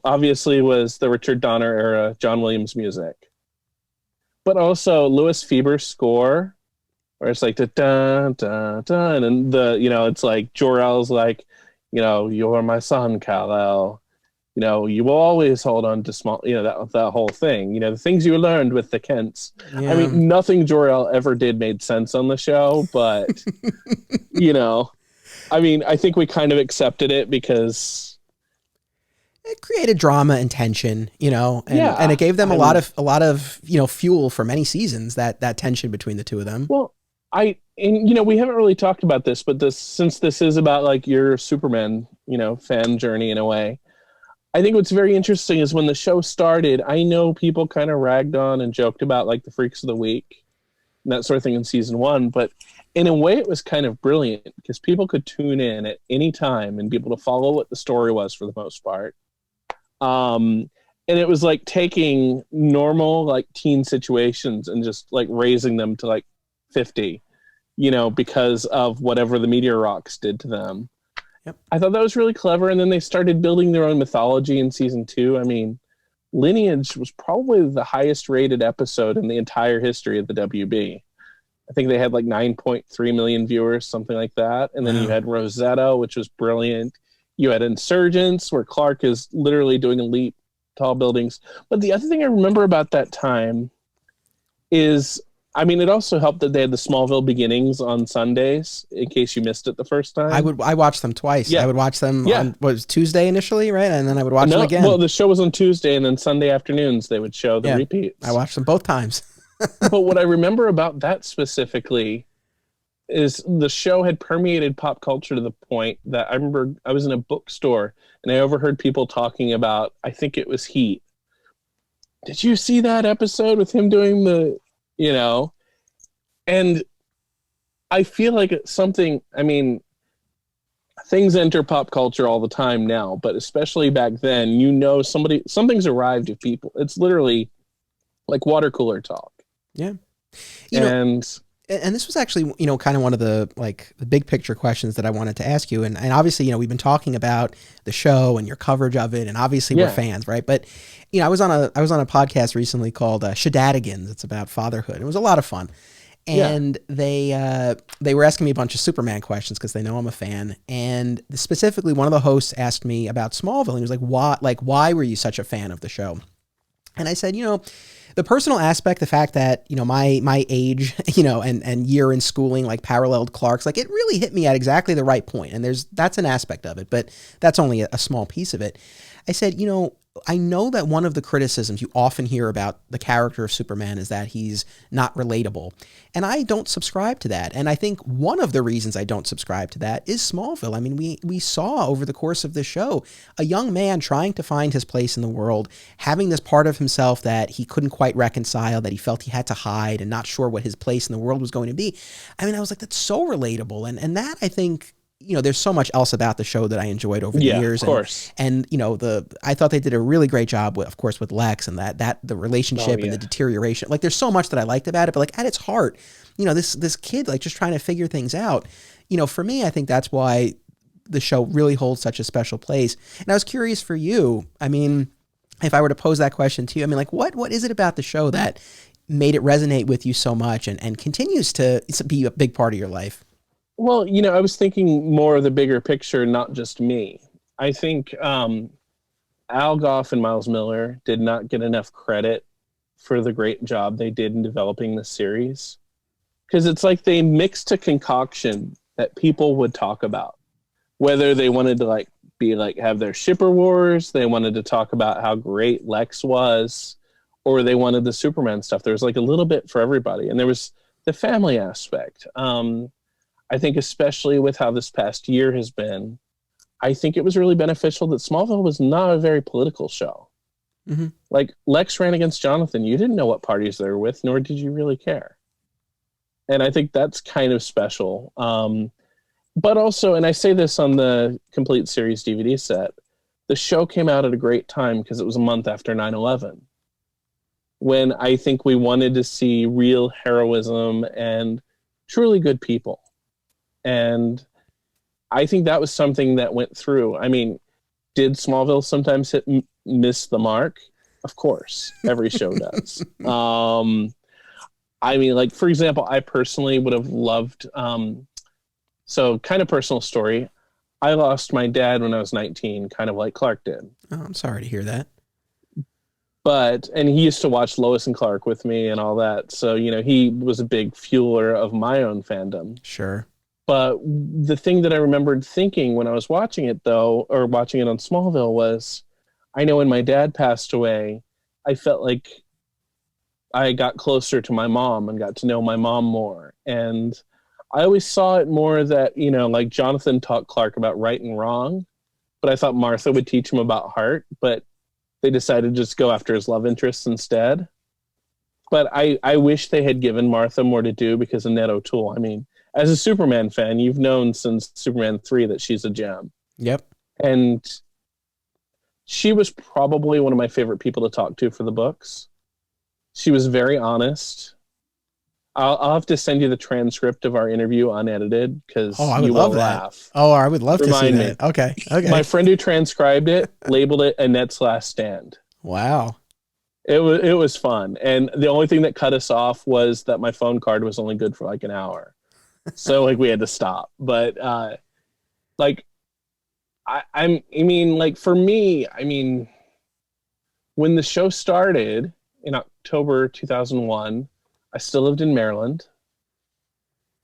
obviously, was the Richard Donner era John Williams music, but also Louis Phoeber's score, where it's like da da da da, and then it's like Jor-El's like, you're my son, Kal-El. You will always hold on to small. That whole thing. The things you learned with the Kents. Yeah. I mean, nothing Jor-El ever did made sense on the show, but I mean, I think we kind of accepted it because it created drama and tension, and it gave them a lot of fuel for many seasons, that tension between the two of them. Well, we haven't really talked about this, but since this is about like your Superman, fan journey in a way, I think what's very interesting is when the show started, I know people kind of ragged on and joked about like the Freaks of the Week and that sort of thing in season 1, but in a way it was kind of brilliant because people could tune in at any time and be able to follow what the story was for the most part. And it was like taking normal like teen situations and just like raising them to like 50, because of whatever the Meteor Rocks did to them. Yep. I thought that was really clever. And then they started building their own mythology in season 2. I mean, Lineage was probably the highest rated episode in the entire history of the WB. I think they had like 9.3 million viewers, something like that. And then you had Rosetta, which was brilliant. You had Insurgents, where Clark is literally doing a leap, tall buildings. But the other thing I remember about that time is, I mean, it also helped that they had the Smallville beginnings on Sundays, in case you missed it the first time. I watched them twice. Yeah. I would watch them on, what was Tuesday initially, right? And then I would watch them again. Well, the show was on Tuesday, and then Sunday afternoons they would show the repeats. I watched them both times. But what I remember about that specifically is the show had permeated pop culture to the point that I remember I was in a bookstore and I overheard people talking about, I think it was Heat. did you see that episode with him doing the, you know, and I feel like it's something, I mean, things enter pop culture all the time now, but especially back then, you know, something's arrived to people. It's literally like water cooler talk. Yeah. And this was actually, kind of one of the the big picture questions that I wanted to ask you. And obviously, we've been talking about the show and your coverage of it, and obviously we're fans, right? But, I was on a podcast recently called Shadadigans. It's about fatherhood. It was a lot of fun. And they were asking me a bunch of Superman questions because they know I'm a fan. And specifically, one of the hosts asked me about Smallville. And he was like, why were you such a fan of the show? And I said, the personal aspect, the fact that, my age, and year in schooling, paralleled Clark's, it really hit me at exactly the right point. And that's an aspect of it, but that's only a small piece of it. I said, I know that one of the criticisms you often hear about the character of Superman is that he's not relatable. And I don't subscribe to that. And I think one of the reasons I don't subscribe to that is Smallville. I mean, we saw over the course of the show a young man trying to find his place in the world, having this part of himself that he couldn't quite reconcile, that he felt he had to hide, and not sure what his place in the world was going to be. I mean, I was like, that's so relatable. And that, I think, there's so much else about the show that I enjoyed over the years. Of course. And I thought they did a really great job with, of course, with Lex and that the relationship and the deterioration. There's so much that I liked about it, but at its heart, this kid, just trying to figure things out, for me, I think that's why the show really holds such a special place. And I was curious for you, I mean, if I were to pose that question to you, I mean, what is it about the show that made it resonate with you so much and continues to be a big part of your life? Well, I was thinking more of the bigger picture, not just me. I think Al Goff and Miles Miller did not get enough credit for the great job they did in developing this series. Because it's like they mixed a concoction that people would talk about. Whether they wanted to have their shipper wars, they wanted to talk about how great Lex was, or they wanted the Superman stuff. There was a little bit for everybody. And there was the family aspect. I think especially with how this past year has been, I think it was really beneficial that Smallville was not a very political show. Mm-hmm. Lex ran against Jonathan. You didn't know what parties they were with, nor did you really care. And I think that's kind of special. But also, and I say this on the complete series DVD set, the show came out at a great time because it was a month after 9/11, when I think we wanted to see real heroism and truly good people. And I think that was something that went through. I mean, did Smallville sometimes miss the mark? Of course, every show does. I mean, for example, I personally would have loved, so kind of personal story. I lost my dad when I was 19, kind of like Clark did. Oh, I'm sorry to hear that. And he used to watch Lois and Clark with me and all that. So, he was a big fueler of my own fandom. Sure. But the thing that I remembered thinking when I was watching it, though, or watching it on Smallville, was I know when my dad passed away, I felt like I got closer to my mom and got to know my mom more. And I always saw it more that, Jonathan taught Clark about right and wrong, but I thought Martha would teach him about heart, but they decided to just go after his love interests instead. But I wish they had given Martha more to do because of Ned O'Toole. I mean, as a Superman fan, you've known since Superman 3 that she's a gem. Yep. And she was probably one of my favorite people to talk to for the books. She was very honest. I'll have to send you the transcript of our interview unedited because you will laugh. Oh, I would love to see that. Okay. My friend who transcribed it labeled it Annette's Last Stand. Wow. It was fun. And the only thing that cut us off was that my phone card was only good for an hour. So we had to stop. But I mean, for me, I mean, when the show started in October 2001, I still lived in Maryland.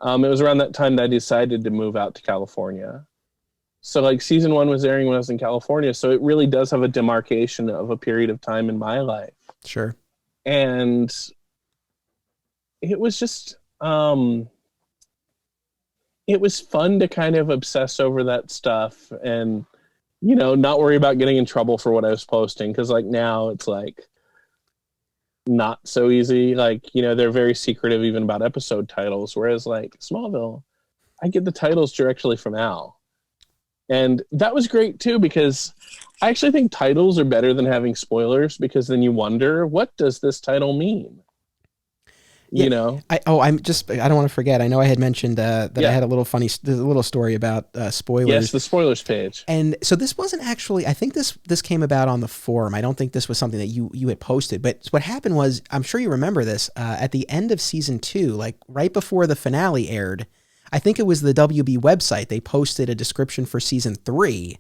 It was around that time that I decided to move out to California. So season 1 was airing when I was in California. So it really does have a demarcation of a period of time in my life. Sure. And it was just, it was fun to kind of obsess over that stuff and, not worry about getting in trouble for what I was posting. Cause now it's not so easy. Like, they're very secretive even about episode titles, whereas like Smallville, I get the titles directly from Al. And that was great too, because I actually think titles are better than having spoilers, because then you wonder, what does this title mean? Yeah. I don't want to forget. I know I had mentioned that I had a little story about spoilers. Yes, the spoilers page. And so this wasn't actually, I think this came about on the forum. I don't think this was something that you had posted, but what happened was, I'm sure you remember this, at the end of season 2, like right before the finale aired, I think it was the WB website, they posted a description for season 3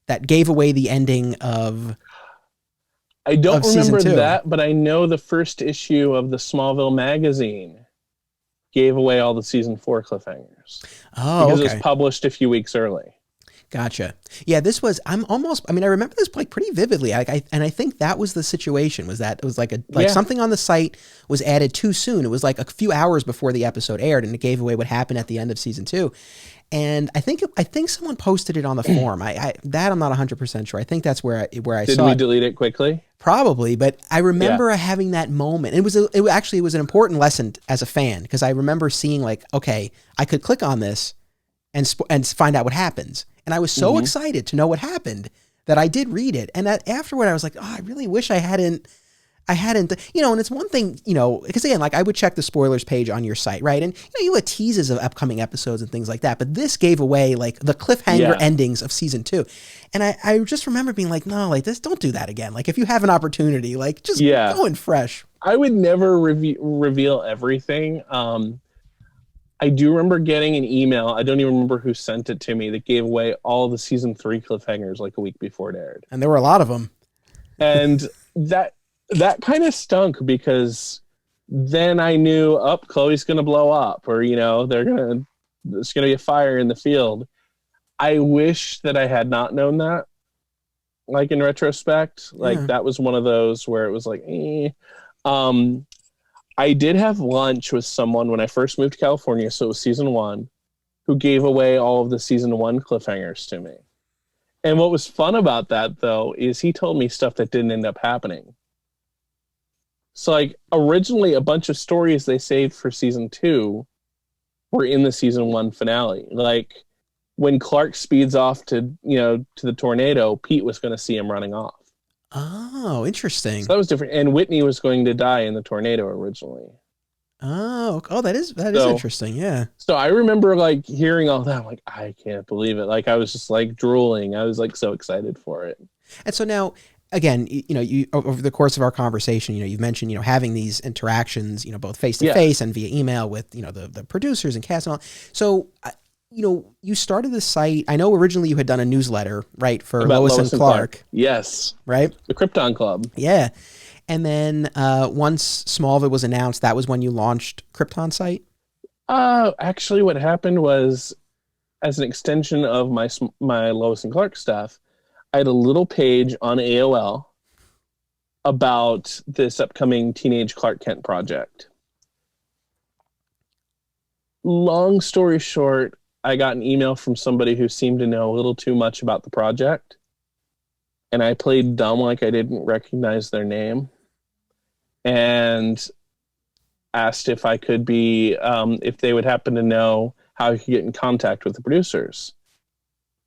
that gave away the ending of I don't remember that, but I know the first issue of the Smallville magazine gave away all the season 4 cliffhangers. Oh, because it was published a few weeks early. Gotcha. Yeah, this was, I remember this like pretty vividly. And I think that was the situation, was that it was like something on the site was added too soon. It was like a few hours before the episode aired, and it gave away what happened at the end of season 2. And I think someone posted it on the forum. I'm not 100% sure. I think that's where I saw it. Did we delete it quickly? Probably, but I remember having that moment. It was an important lesson as a fan, because I remember seeing like, okay, I could click on this and find out what happens. And I was so excited to know what happened that I did read it. And afterward, I was like, oh, I really wish I hadn't, and it's one thing, because again, like I would check the spoilers page on your site, right? And you had teases of upcoming episodes and things like that, but this gave away like the cliffhanger endings of season 2. And I just remember being like, no, like this, don't do that again. Like if you have an opportunity, like just go in fresh. I would never reveal everything. I do remember getting an email, I don't even remember who sent it to me, that gave away all the season 3 cliffhangers like a week before it aired. And there were a lot of them. And that kind of stunk, because then I knew, Chloe's going to blow up, or, there's going to be a fire in the field. I wish that I had not known that, like in retrospect. Like that was one of those where it was like, I did have lunch with someone when I first moved to California, so it was season 1, who gave away all of the season 1 cliffhangers to me. And what was fun about that, though, is he told me stuff that didn't end up happening. So, like, originally a bunch of stories they saved for season 2 were in the season 1 finale. Like, when Clark speeds off to the tornado, Pete was going to see him running off. Oh, interesting. So that was different. And Whitney was going to die in the tornado originally. Oh, that is interesting. Yeah. So I remember like hearing all that. I'm like, I can't believe it. Like I was just like drooling. I was like so excited for it. And so now, again, you over the course of our conversation, you've mentioned, having these interactions, both face to face and via email with, the producers and cast and all. So, you started the site. I know originally you had done a newsletter, right, for Lois and Clark. Yes. Right? The Krypton Club. Yeah. And then once Smallville was announced, that was when you launched KryptonSite? Actually, what happened was, as an extension of my Lois and Clark stuff, I had a little page on AOL about this upcoming Teenage Clark Kent project. Long story short, I got an email from somebody who seemed to know a little too much about the project, and I played dumb like I didn't recognize their name, and asked if I could be, if they would happen to know how I could get in contact with the producers.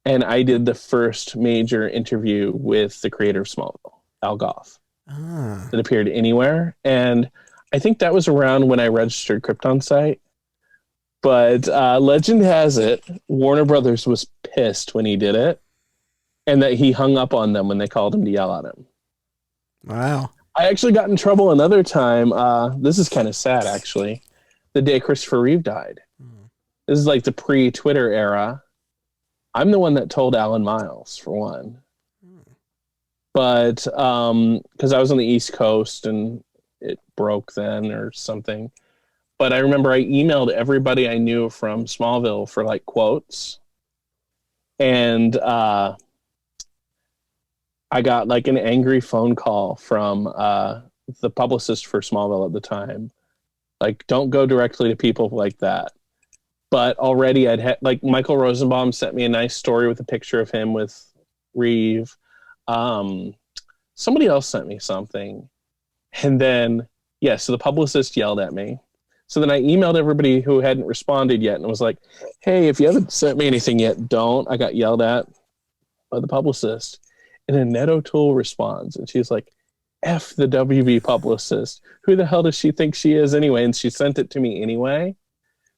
And I did the first major interview with the creator of Smallville, Al Goff, that appeared anywhere. And I think that was around when I registered KryptonSite. But legend has it, Warner Brothers was pissed when he did it, and that he hung up on them when they called him to yell at him. Wow. I actually got in trouble another time. This is kind of sad, actually. The day Christopher Reeve died. This is like the pre-Twitter era. I'm the one that told Alan Miles, for one. But because I was on the East Coast and it broke then or something. But I remember I emailed everybody I knew from Smallville for like quotes. And I got like an angry phone call from the publicist for Smallville at the time. Like, don't go directly to people like that. But already I'd had, like, Michael Rosenbaum sent me a nice story with a picture of him with Reeve. Somebody else sent me something. And then Yeah, so the publicist yelled at me. So then I emailed everybody who hadn't responded yet and was like, hey, if you haven't sent me anything yet, don't. I got yelled at by the publicist. And then Ned O'Toole responds, and she's like, F the WB publicist. Who the hell does she think she is anyway? And she sent it to me anyway.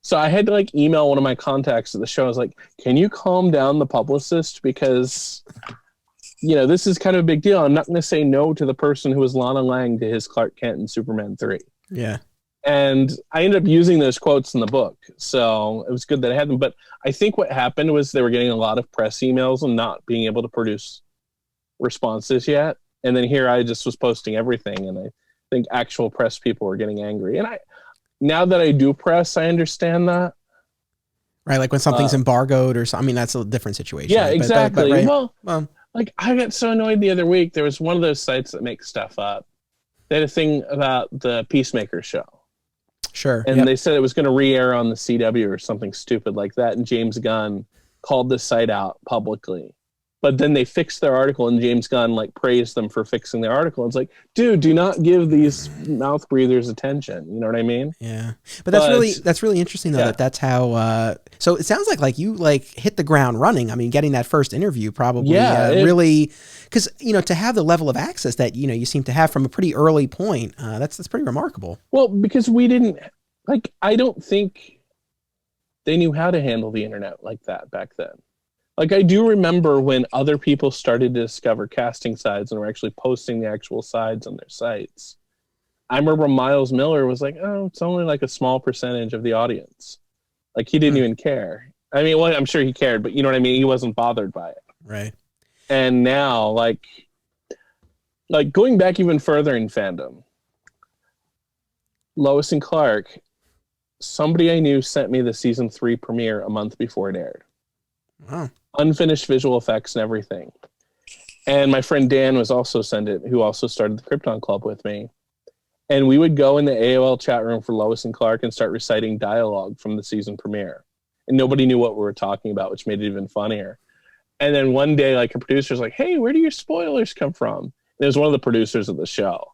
So I had to like email one of my contacts at the show. I was like, can you calm down the publicist? Because, you know, this is kind of a big deal. I'm not going to say no to the person who was Lana Lang to his Clark Kent in Superman 3. Yeah. And I ended up using those quotes in the book. So it was good that I had them. But I think what happened was they were getting a lot of press emails and not being able to produce responses yet. And then here I just was posting everything. And I think actual press people were getting angry. And now that I do press, I understand that. Right. Like when something's embargoed or something. I mean, that's a different situation. Yeah, right? exactly. Right? Well, like I got so annoyed the other week. There was one of those sites that makes stuff up. They had a thing about the Peacemaker show. Sure. And they said it was going to re-air on the CW or something stupid like that. And James Gunn called the site out publicly. But then they fixed their article and James Gunn like praised them for fixing their article. It's like, dude, do not give these mouth breathers attention. You know what I mean? Yeah. But that's really interesting though, that's how, so it sounds like you like hit the ground running. I mean, getting that first interview probably really, because, you know, to have the level of access that, you know, you seem to have from a pretty early point, that's pretty remarkable. Well, because we didn't, like, I don't think they knew how to handle the internet like that back then. Like, I do remember when other people started to discover casting sites and were actually posting the actual sides on their sites. I remember Miles Miller was like, oh, it's only like a small percentage of the audience. Like, he didn't even care. I mean, well, I'm sure he cared, but you know what I mean? He wasn't bothered by it. Right. And now, like going back even further in fandom, Lois and Clark, somebody I knew sent me the season 3 premiere a month before it aired. Wow. Unfinished visual effects and everything. And my friend Dan was also sent it, who also started the Krypton Club with me. And we would go in the AOL chat room for Lois and Clark and start reciting dialogue from the season premiere. And nobody knew what we were talking about, which made it even funnier. And then one day, like, a producer's like, hey, where do your spoilers come from? And it was one of the producers of the show.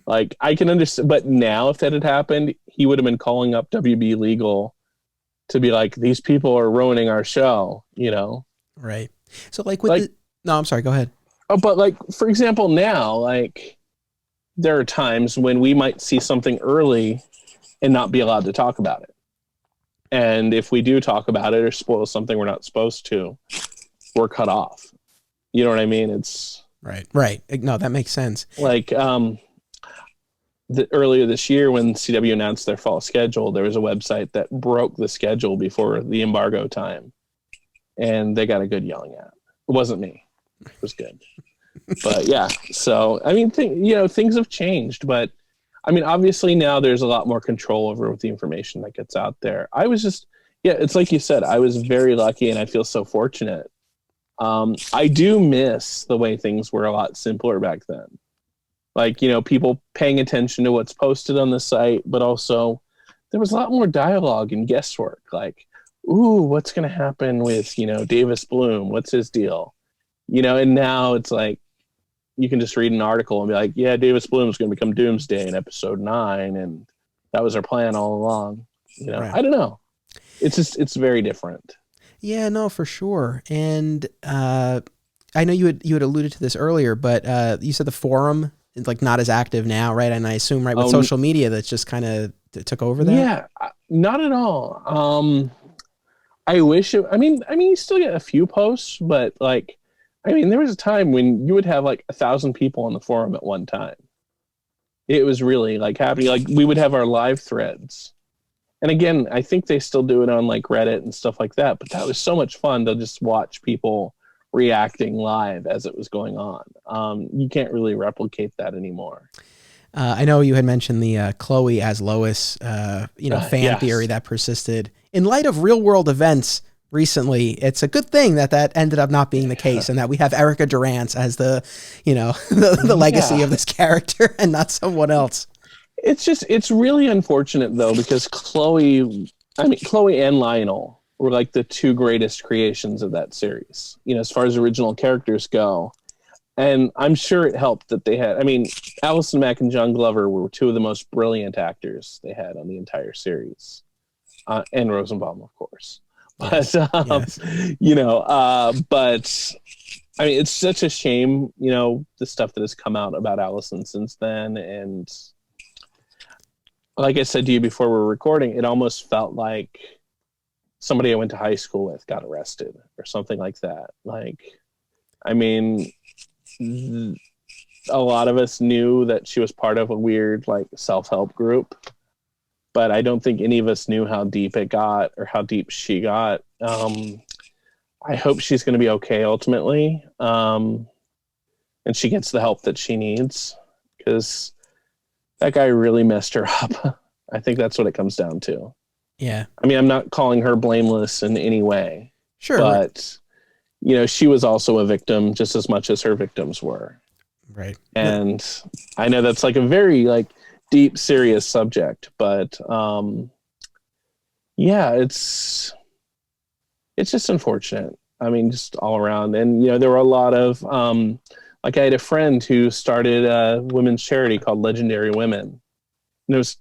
Like, I can understand, but now if that had happened, he would have been calling up WB Legal to be like, these people are ruining our show, you know? Right. So like with no, I'm sorry, go ahead. Oh, but like, for example, now, like, there are times when we might see something early and not be allowed to talk about it. And if we do talk about it or spoil something we're not supposed to, we're cut off. You know what I mean? It's right. No, that makes sense. Like, earlier this year when CW announced their fall schedule, there was a website that broke the schedule before the embargo time, and they got a good yelling at. It wasn't me. It was good. But yeah, so I mean, things have changed, but I mean, obviously now there's a lot more control over the information that gets out there. I was just, it's like you said, I was very lucky and I feel so fortunate. I do miss the way things were a lot simpler back then. Like, you know, people paying attention to what's posted on the site, but also there was a lot more dialogue and guesswork. Like, ooh, what's going to happen with, you know, Davis Bloom? What's his deal? You know, and now it's like, you can just read an article and be like, yeah, Davis Bloom is going to become Doomsday in episode 9. And that was our plan all along. You know, right. I don't know. It's just, it's very different. Yeah, no, for sure. And I know you had alluded to this earlier, but you said the forum is like not as active now, right? And I assume with social media that's just kind of took over that. Yeah, not at all. I wish I mean you still get a few posts, but like, I mean, there was a time when you would have like 1,000 people on the forum at one time. It was really like happening. Like, we would have our live threads. And again, I think they still do it on like Reddit and stuff like that, but that was so much fun to just watch people reacting live as it was going on. You can't really replicate that anymore. I know you had mentioned the Chloe as Lois, fan theory that persisted. In light of real world events recently, it's a good thing that ended up not being the case, and that we have Erica Durance as the legacy of this character and not someone else. It's really unfortunate though, because Chloe and Lionel were like the two greatest creations of that series, you know, as far as original characters go. And I'm sure it helped that they had, I mean, Allison Mack and John Glover were two of the most brilliant actors they had on the entire series. And Rosenbaum, of course. Yes. But, Yes. but I mean, it's such a shame, the stuff that has come out about Allison since then. And like I said to you before we're recording, it almost felt like somebody I went to high school with got arrested or something like that. Like, I mean, a lot of us knew that she was part of a weird, like, self-help group, but I don't think any of us knew how deep it got or how deep she got. I hope she's going to be okay ultimately. And she gets the help that she needs, because that guy really messed her up. I think that's what it comes down to. Yeah. I mean, I'm not calling her blameless in any way. Sure. But, she was also a victim just as much as her victims were. Right. And I know that's like a very, like, deep, serious subject, but yeah, it's just unfortunate. I mean, just all around. And, there were a lot of, like, I had a friend who started a women's charity called Legendary Women. And it was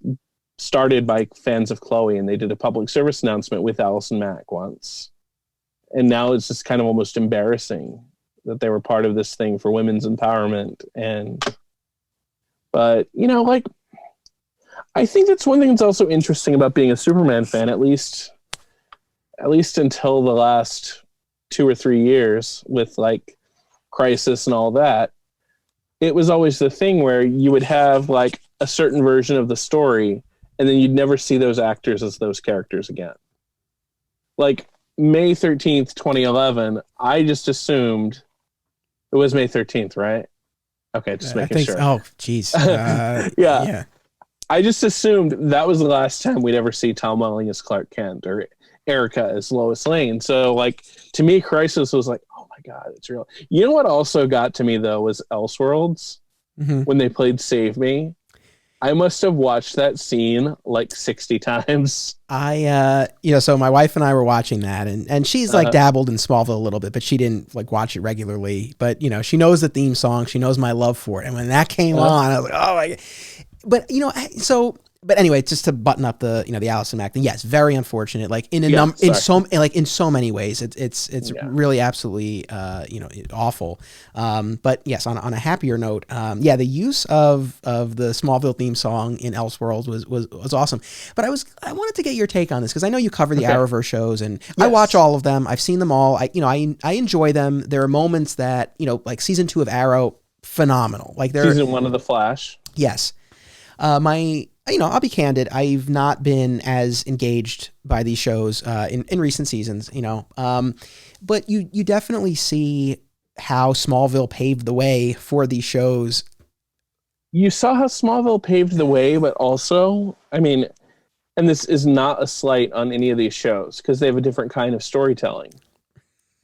started by fans of Chloe, and they did a public service announcement with Allison Mack once. And now it's just kind of almost embarrassing that they were part of this thing for women's empowerment. But, like, I think that's one thing that's also interesting about being a Superman fan, at least until the last 2 or 3 years with, like, Crisis and all that. It was always the thing where you would have, like, a certain version of the story, and then you'd never see those actors as those characters again. Like, May 13th, 2011, I just assumed it was May 13th, right? Okay, just making sure. Oh, geez. Yeah. I just assumed that was the last time we'd ever see Tom Welling as Clark Kent or Erica as Lois Lane. So, like, to me, Crisis was like, oh my God, it's real. You know what also got to me, though, was Elseworlds, when they played Save Me. I must have watched that scene like 60 times. So my wife and I were watching that, and she's like dabbled in Smallville a little bit, but she didn't like watch it regularly. But, she knows the theme song. She knows my love for it. And when that came on, I was like, oh my God. But, but anyway, just to button up the, the Allison Mack thing. Yes, very unfortunate. Like in so many ways, it's really absolutely, awful. But yes, on a happier note, the use of the Smallville theme song in Elseworlds was awesome. But I wanted to get your take on this, because I know you cover the Arrowverse shows, and I watch all of them. I've seen them all. I enjoy them. There are moments that, like season 2 of Arrow, phenomenal. Like season 1 of The Flash. Yes. I'll be candid. I've not been as engaged by these shows in recent seasons, but you definitely see how Smallville paved the way for these shows. You saw how Smallville paved the way, but also, I mean, and this is not a slight on any of these shows because they have a different kind of storytelling,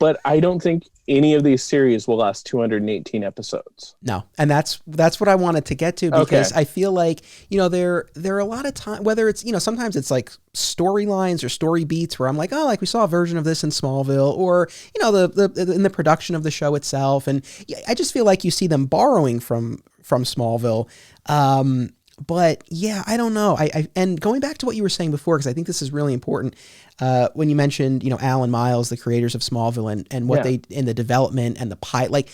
but I don't think any of these series will last 218 episodes. No. And that's what I wanted to get to, because I feel like, there are a lot of time, whether it's, sometimes it's like storylines or story beats where I'm like, oh, like we saw a version of this in Smallville, or, the in the production of the show itself. And I just feel like you see them borrowing from Smallville. But yeah, I don't know. And going back to what you were saying before, because I think this is really important, when you mentioned, Alan Miles, the creators of Smallville, and what they in the development and the pilot, like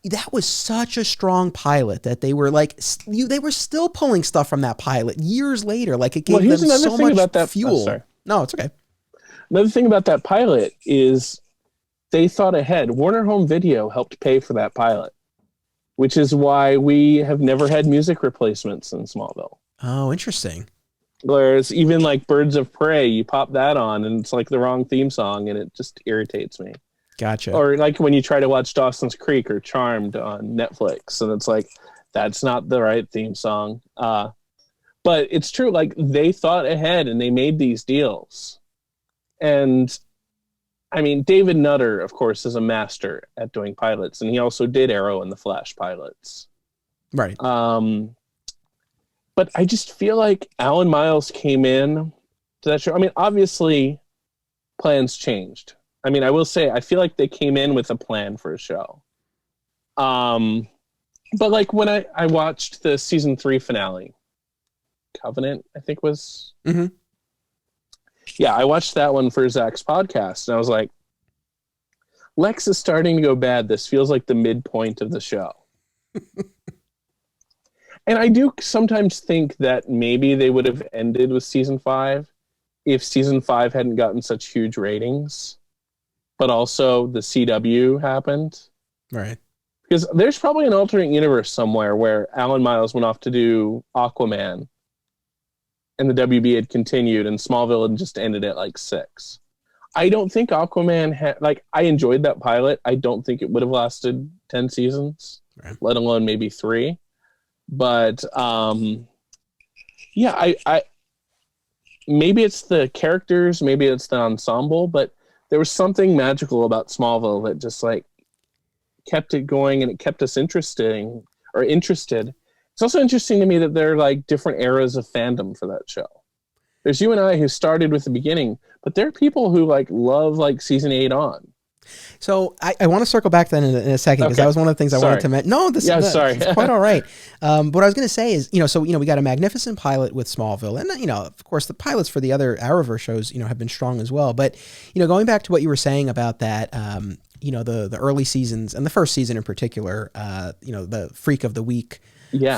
that was such a strong pilot that they were like they were still pulling stuff from that pilot years later. Like it gave them so much about that fuel. No, it's okay. Another thing about that pilot is they thought ahead. Warner Home Video helped pay for that pilot, which is why we have never had music replacements in Smallville. Oh, interesting. Whereas even like Birds of Prey, you pop that on and it's like the wrong theme song and it just irritates me. Gotcha. Or like when you try to watch Dawson's Creek or Charmed on Netflix and it's like, that's not the right theme song. But it's true. Like they thought ahead and they made these deals. And I mean, David Nutter, of course, is a master at doing pilots, and he also did Arrow and the Flash pilots. Right. But I just feel like Alan Miles came in to that show. I mean, obviously, plans changed. I mean, I will say, I feel like they came in with a plan for a show. But like when I watched the season 3 finale, Covenant, I think was. Mm-hmm. Yeah, I watched that one for Zach's podcast, and I was like, Lex is starting to go bad. This feels like the midpoint of the show. And I do sometimes think that maybe they would have ended with season 5 if season 5 hadn't gotten such huge ratings, but also the CW happened. Right. Because there's probably an alternate universe somewhere where Alan Miles went off to do Aquaman and the WB had continued and Smallville had just ended at like 6. I don't think Aquaman had, like, I enjoyed that pilot. I don't think it would have lasted 10 seasons, right, let alone maybe 3. But yeah, I maybe it's the characters, maybe it's the ensemble, but there was something magical about Smallville that just like kept it going and it kept us interested. It's also interesting to me that there are like different eras of fandom for that show. There's you and I who started with the beginning, but there are people who like love like season 8 on. So I want to circle back then in a second, because that was one of the things I wanted to mention. No, sorry. It's quite all right. What I was going to say is, we got a magnificent pilot with Smallville, and of course the pilots for the other Arrowverse shows, have been strong as well. But going back to what you were saying about that, the early seasons and the first season in particular, the Freak of the Week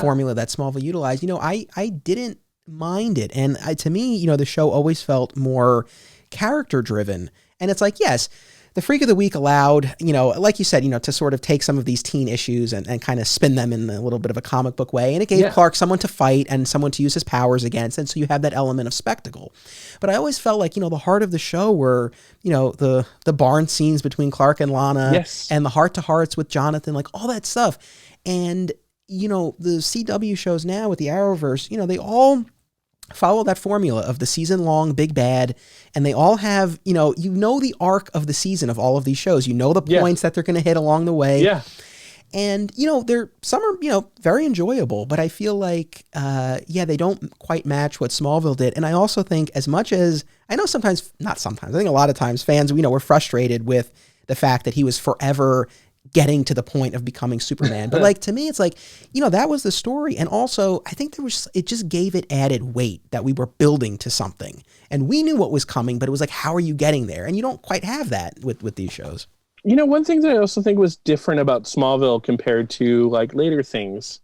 formula that Smallville utilized, I didn't mind it, and to me, the show always felt more character driven, and it's like, yes, the Freak of the Week allowed, like you said, to sort of take some of these teen issues and kind of spin them in a little bit of a comic book way. And it gave Clark someone to fight and someone to use his powers against. And so you have that element of spectacle. But I always felt like, the heart of the show were, the barn scenes between Clark and Lana and the heart-to-hearts with Jonathan, like all that stuff. And, the CW shows now with the Arrowverse, they all follow that formula of the season-long big bad, and they all have, the arc of the season of all of these shows. The points that they're going to hit along the way. Yeah. And, some are, very enjoyable, but I feel like, they don't quite match what Smallville did. And I also think as much as, I know not sometimes, I think a lot of times fans, were frustrated with the fact that he was forever getting to the point of becoming Superman. But like, to me, it's like, that was the story. And also I think it just gave it added weight that we were building to something and we knew what was coming, but it was like, how are you getting there? And you don't quite have that with these shows. One thing that I also think was different about Smallville compared to like later things,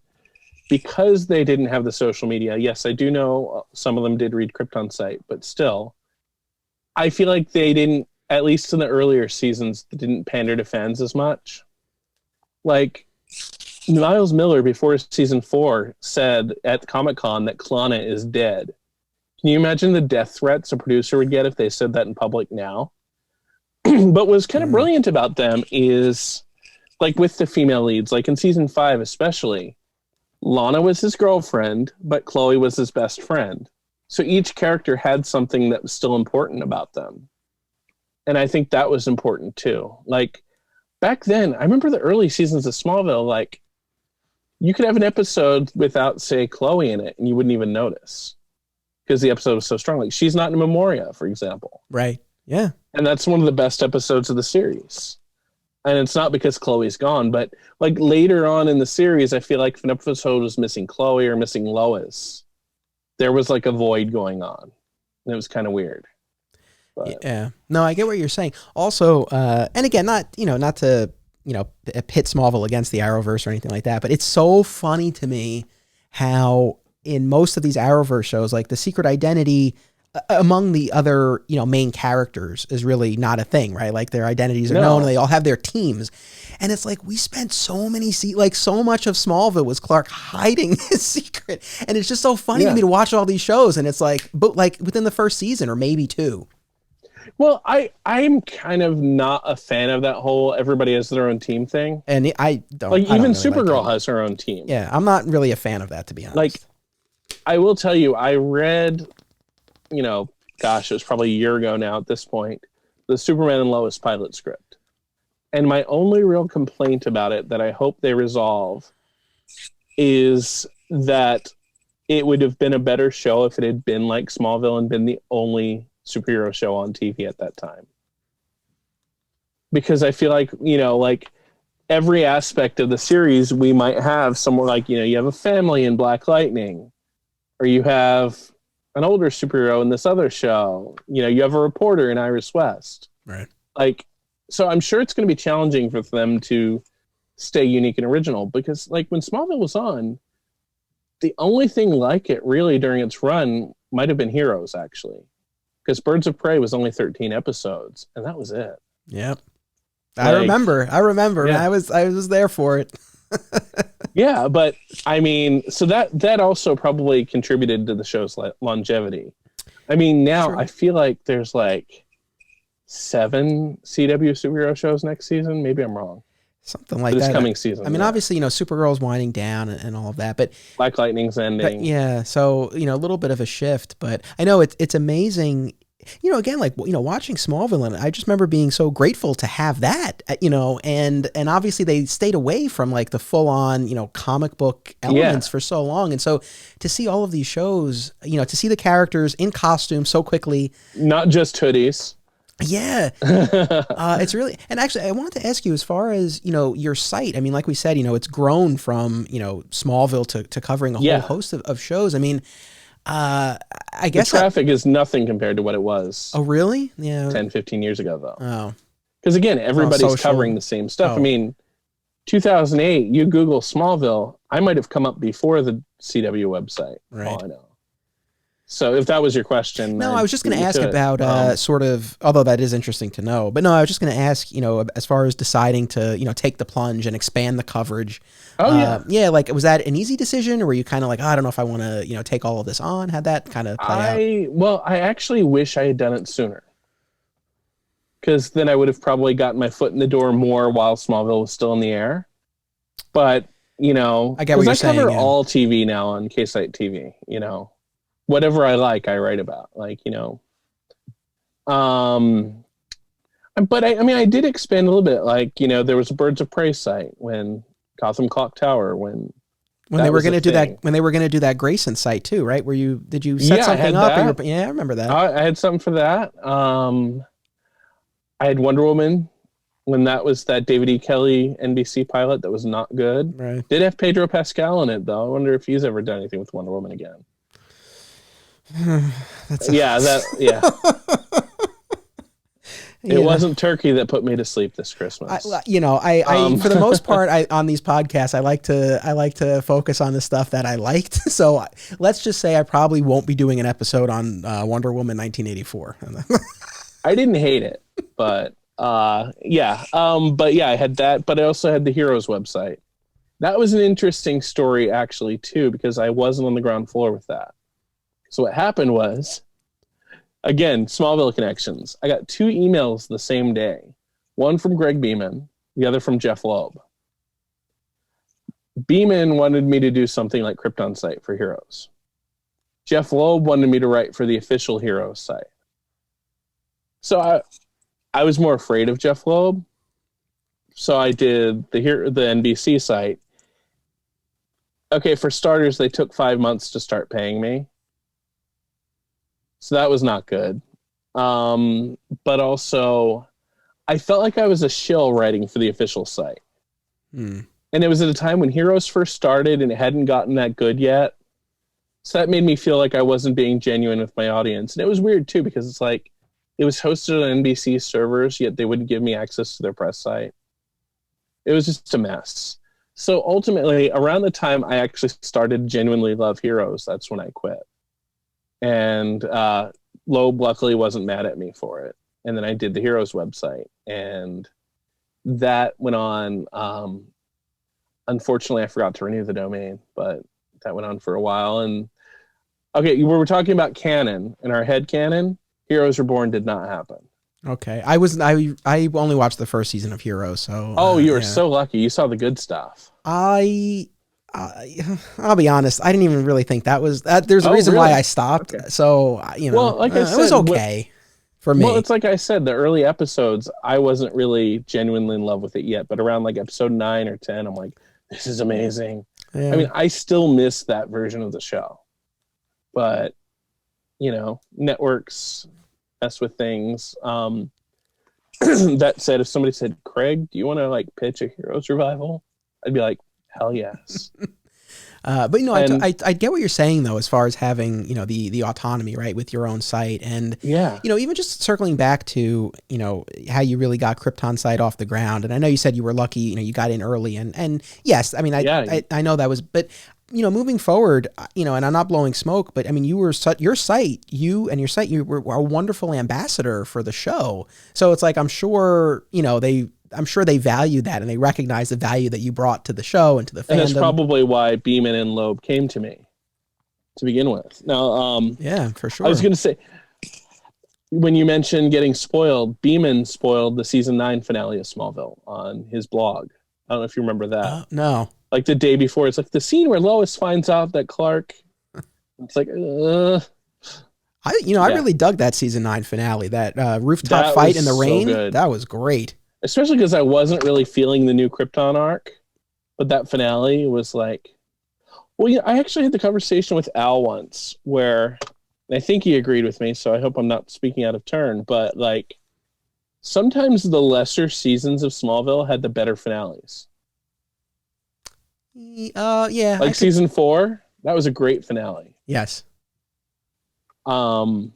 because they didn't have the social media. Yes, I do know some of them did read KryptonSite, but still, I feel like they didn't, at least in the earlier seasons, didn't pander to fans as much. Like, Miles Miller, before season 4, said at Comic-Con that Lana is dead. Can you imagine the death threats a producer would get if they said that in public now? But what's kind of brilliant about them is, like with the female leads, like in season 5 especially, Lana was his girlfriend, but Chloe was his best friend. So each character had something that was still important about them. And I think that was important too. Like, back then, I remember the early seasons of Smallville, like, you could have an episode without, say, Chloe in it, and you wouldn't even notice. Because the episode was so strong. Like, she's not in Memoria, for example. Right. Yeah. And that's one of the best episodes of the series. And it's not because Chloe's gone, but like later on in the series, I feel like if an episode was missing Chloe or missing Lois, there was like a void going on. And it was kind of weird. But. Yeah. No, I get what you're saying. Also, and again, not to, pit Smallville against the Arrowverse or anything like that, but it's so funny to me how in most of these Arrowverse shows, like the secret identity among the other, main characters is really not a thing, right? Like their identities are known and they all have their teams. And it's like, we spent so much of Smallville was Clark hiding his secret. And it's just so funny to me to watch all these shows. And it's like, but like within the first season or maybe 2. Well, I'm kind of not a fan of that whole everybody has their own team thing. And I don't like, even really Supergirl has her own team. Yeah, I'm not really a fan of that, to be honest. Like, I will tell you, I read, it was probably a year ago now at this point, the Superman and Lois pilot script. And my only real complaint about it that I hope they resolve is that it would have been a better show if it had been like Smallville and been the only superhero show on TV at that time. Because I feel like, every aspect of the series, we might have somewhere like, you have a family in Black Lightning, or you have an older superhero in this other show. You have a reporter in Iris West. Right. Like, so I'm sure it's going to be challenging for them to stay unique and original, because like when Smallville was on, the only thing like it really during its run might have been Heroes, actually, because Birds of Prey was only 13 episodes and that was it. Yep. I remember. Yeah. I was there for it. Yeah, but I mean, so that also probably contributed to the show's longevity. I mean, now Sure. I feel like there's like 7 CW superhero shows next season. Maybe I'm wrong. Something like this that. coming season. I mean, obviously, Supergirl's winding down and all of that, but Black Lightning's ending. yeah, so a little bit of a shift, but I know it's amazing. Again, like watching Smallville, and I just remember being so grateful to have that. And obviously they stayed away from like the full on comic book elements for so long, and so to see all of these shows, to see the characters in costume so quickly, not just hoodies. Yeah. It's really, and actually I wanted to ask you, as far as, your site, I mean, like we said, it's grown from, Smallville to covering a whole host of shows. I mean, I guess the traffic is nothing compared to what it was. Oh, really? Yeah. 10, 15 years ago though. Oh, because again, everybody's covering the same stuff. I mean, 2008, you Google Smallville, I might have come up before the CW website. Right. All I know. So if that was your question. No, I was just going to ask about sort of, although that is interesting to know, but no, I was just going to ask, as far as deciding to, take the plunge and expand the coverage. Oh, yeah. Yeah. Like, was that an easy decision, or were you kind of like, I don't know if I want to, take all of this on? How'd that kind of play out? Well, I actually wish I had done it sooner, because then I would have probably gotten my foot in the door more while Smallville was still in the air. But, I get what you're saying. I cover all TV now on KSite TV, whatever I like, I write about, like, but I mean, I did expand a little bit. Like, there was a Birds of Prey site when Gotham Clock Tower, when they were going to do that, when they were going to do that Grayson site too, right? Did you set something up? I remember that. I had something for that. I had Wonder Woman when that was that David E. Kelly NBC pilot that was not good. Right. Did have Pedro Pascal in it though. I wonder if he's ever done anything with Wonder Woman again. It wasn't turkey that put me to sleep this Christmas. I for the most part, on these podcasts, I like to focus on the stuff that I liked. So let's just say I probably won't be doing an episode on Wonder Woman 1984. I didn't hate it, but I had that, but I also had the Heroes website. That was an interesting story actually too, because I wasn't on the ground floor with that. So what happened was, again, Smallville connections. I got 2 emails the same day. One from Greg Beeman, the other from Jeff Loeb. Beeman wanted me to do something like KryptonSite for Heroes. Jeff Loeb wanted me to write for the official Heroes site. So I was more afraid of Jeff Loeb. So I did the NBC site. Okay, for starters, they took 5 months to start paying me. So that was not good. But also, I felt like I was a shill writing for the official site. And it was at a time when Heroes first started and it hadn't gotten that good yet. So that made me feel like I wasn't being genuine with my audience. And it was weird too, because it's like, it was hosted on NBC servers, yet they wouldn't give me access to their press site. It was just a mess. So ultimately, around the time I actually started to genuinely love Heroes, that's when I quit. And Loeb luckily wasn't mad at me for it. And then I did the Heroes website, and that went on. Unfortunately, I forgot to renew the domain, but that went on for a while. And okay, we were talking about canon, in our head canon, Heroes Reborn did not happen. Okay, I only watched the first season of Heroes, so. You were so lucky. You saw the good stuff. I'll be honest. I didn't even really think that was that. There's a reason why I stopped. Okay. So well, like I said, it was okay for me. Well, it's like I said, the early episodes, I wasn't really genuinely in love with it yet. But around like episode 9 or 10, I'm like, this is amazing. Yeah. I mean, I still miss that version of the show, but networks mess with things. That said, if somebody said, Craig, do you want to like pitch a Heroes revival? I'd be like, hell yes. But you know, And- I get what you're saying though, as far as having, you know, the autonomy, right, with your own site. And, Yeah. you know, even just circling back to, you know, how you really got KryptonSite off the ground. And I know you said you were lucky, you know, you got in early, and yes, I mean, I know that was, but you know, moving forward, you know, and I'm not blowing smoke, but I mean, you were your site, you were a wonderful ambassador for the show. So it's like, I'm sure, you know, I'm sure they value that, and they recognize the value that you brought to the show and to the fandom. And that's probably why Beeman and Loeb came to me to begin with. Now, yeah, for sure. I was going to say, when you mentioned getting spoiled, Beeman spoiled the season 9 finale of Smallville on his blog. I don't know if you remember that. No. Like the day before, it's like the scene where Lois finds out that Clark. It's like, I really dug that season 9 finale. That rooftop fight in the rain. Good. That was great. Especially because I wasn't really feeling the new Krypton arc, but that finale was like, well, yeah, I actually had the conversation with Al once where, and I think he agreed with me, so I hope I'm not speaking out of turn, but like sometimes the lesser seasons of Smallville had the better finales. Yeah. Like season 4, that was a great finale. Yes. Phantom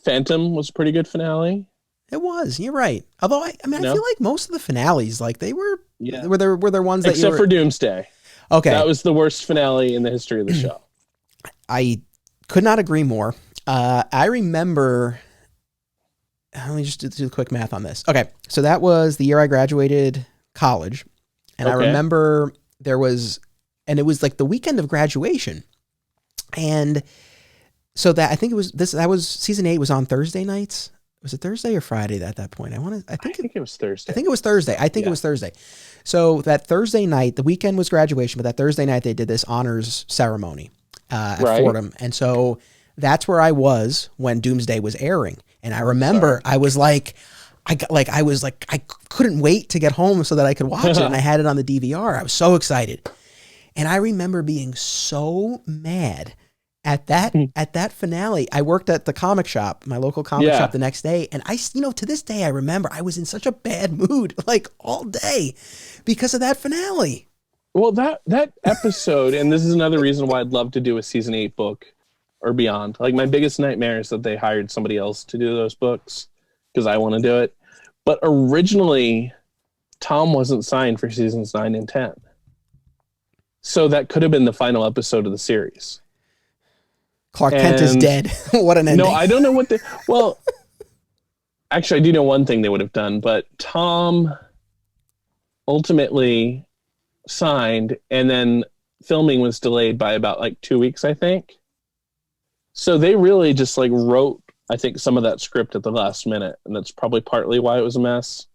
was a pretty good finale. It was. You're right. Although I feel like most of the finales, like they were, were there ones that except for Doomsday. Okay, that was the worst finale in the history of the show. I could not agree more. I remember. Let me just do the quick math on this. Okay, so that was the year I graduated college, and I remember there was, and it was like the weekend of graduation, and so that I think it was that was season 8 was on Thursday nights. Was it Thursday or Friday at that point? I think it was Thursday. I think it was Thursday. It was Thursday. So that Thursday night, the weekend was graduation, but that Thursday night they did this honors ceremony at Fordham. And so that's where I was when Doomsday was airing. And I remember I was like, I couldn't wait to get home so that I could watch it. And I had it on the DVR. I was so excited. And I remember being so mad at that finale. I worked at the comic shop, my local comic shop, the next day, and to this day I remember I was in such a bad mood like all day because of that finale. Well, that episode, and this is another reason why I'd love to do a season 8 book or beyond. Like my biggest nightmare is that they hired somebody else to do those books because I want to do it. But originally, Tom wasn't signed for seasons 9 and 10, so that could have been the final episode of the series. Clark Kent is dead. What an ending. No, I don't know what well, actually, I do know one thing they would have done, but Tom ultimately signed, and then filming was delayed by about like 2 weeks, I think. So they really just like wrote, I think, some of that script at the last minute, and that's probably partly why it was a mess.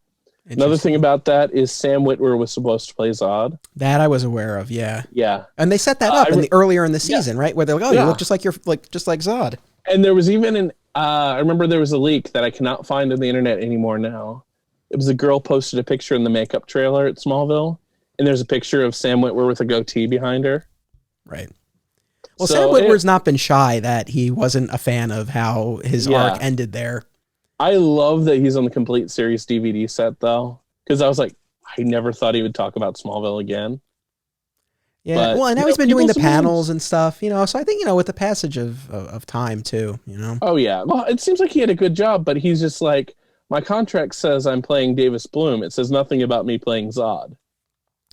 Another thing about that is Sam Whitwer was supposed to play Zod. That I was aware of, yeah. Yeah. And they set that up earlier in the season, right? Where they're like, you look just like just like Zod. And there was even I remember there was a leak that I cannot find on the internet anymore now. It was a girl posted a picture in the makeup trailer at Smallville, and there's a picture of Sam Whitwer with a goatee behind her. Right. Well, so Sam Whitwer's not been shy that he wasn't a fan of how his arc ended there. I love that he's on the complete series DVD set, though, because I was like, I never thought he would talk about Smallville again. Yeah, but, well, and now he's been doing the panels and stuff, so I think, with the passage of time, too, Oh, yeah. Well, it seems like he had a good job, but he's just like, my contract says I'm playing Davis Bloom. It says nothing about me playing Zod.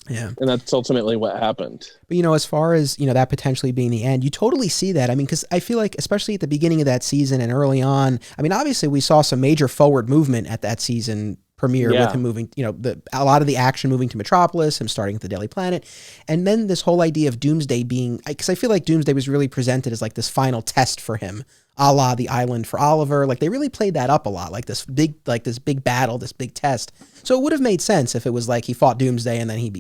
Yeah. And that's ultimately what happened. But, as far as, that potentially being the end, you totally see that. I mean, because I feel like, especially at the beginning of that season and early on, I mean, obviously we saw some major forward movement at that season premiere with him moving, a lot of the action moving to Metropolis, him starting at the Daily Planet. And then this whole idea of Doomsday being, because I feel like Doomsday was really presented as like this final test for him, a la the Island for Oliver. Like they really played that up a lot, like this big battle, this big test. So it would have made sense if it was like he fought Doomsday and then he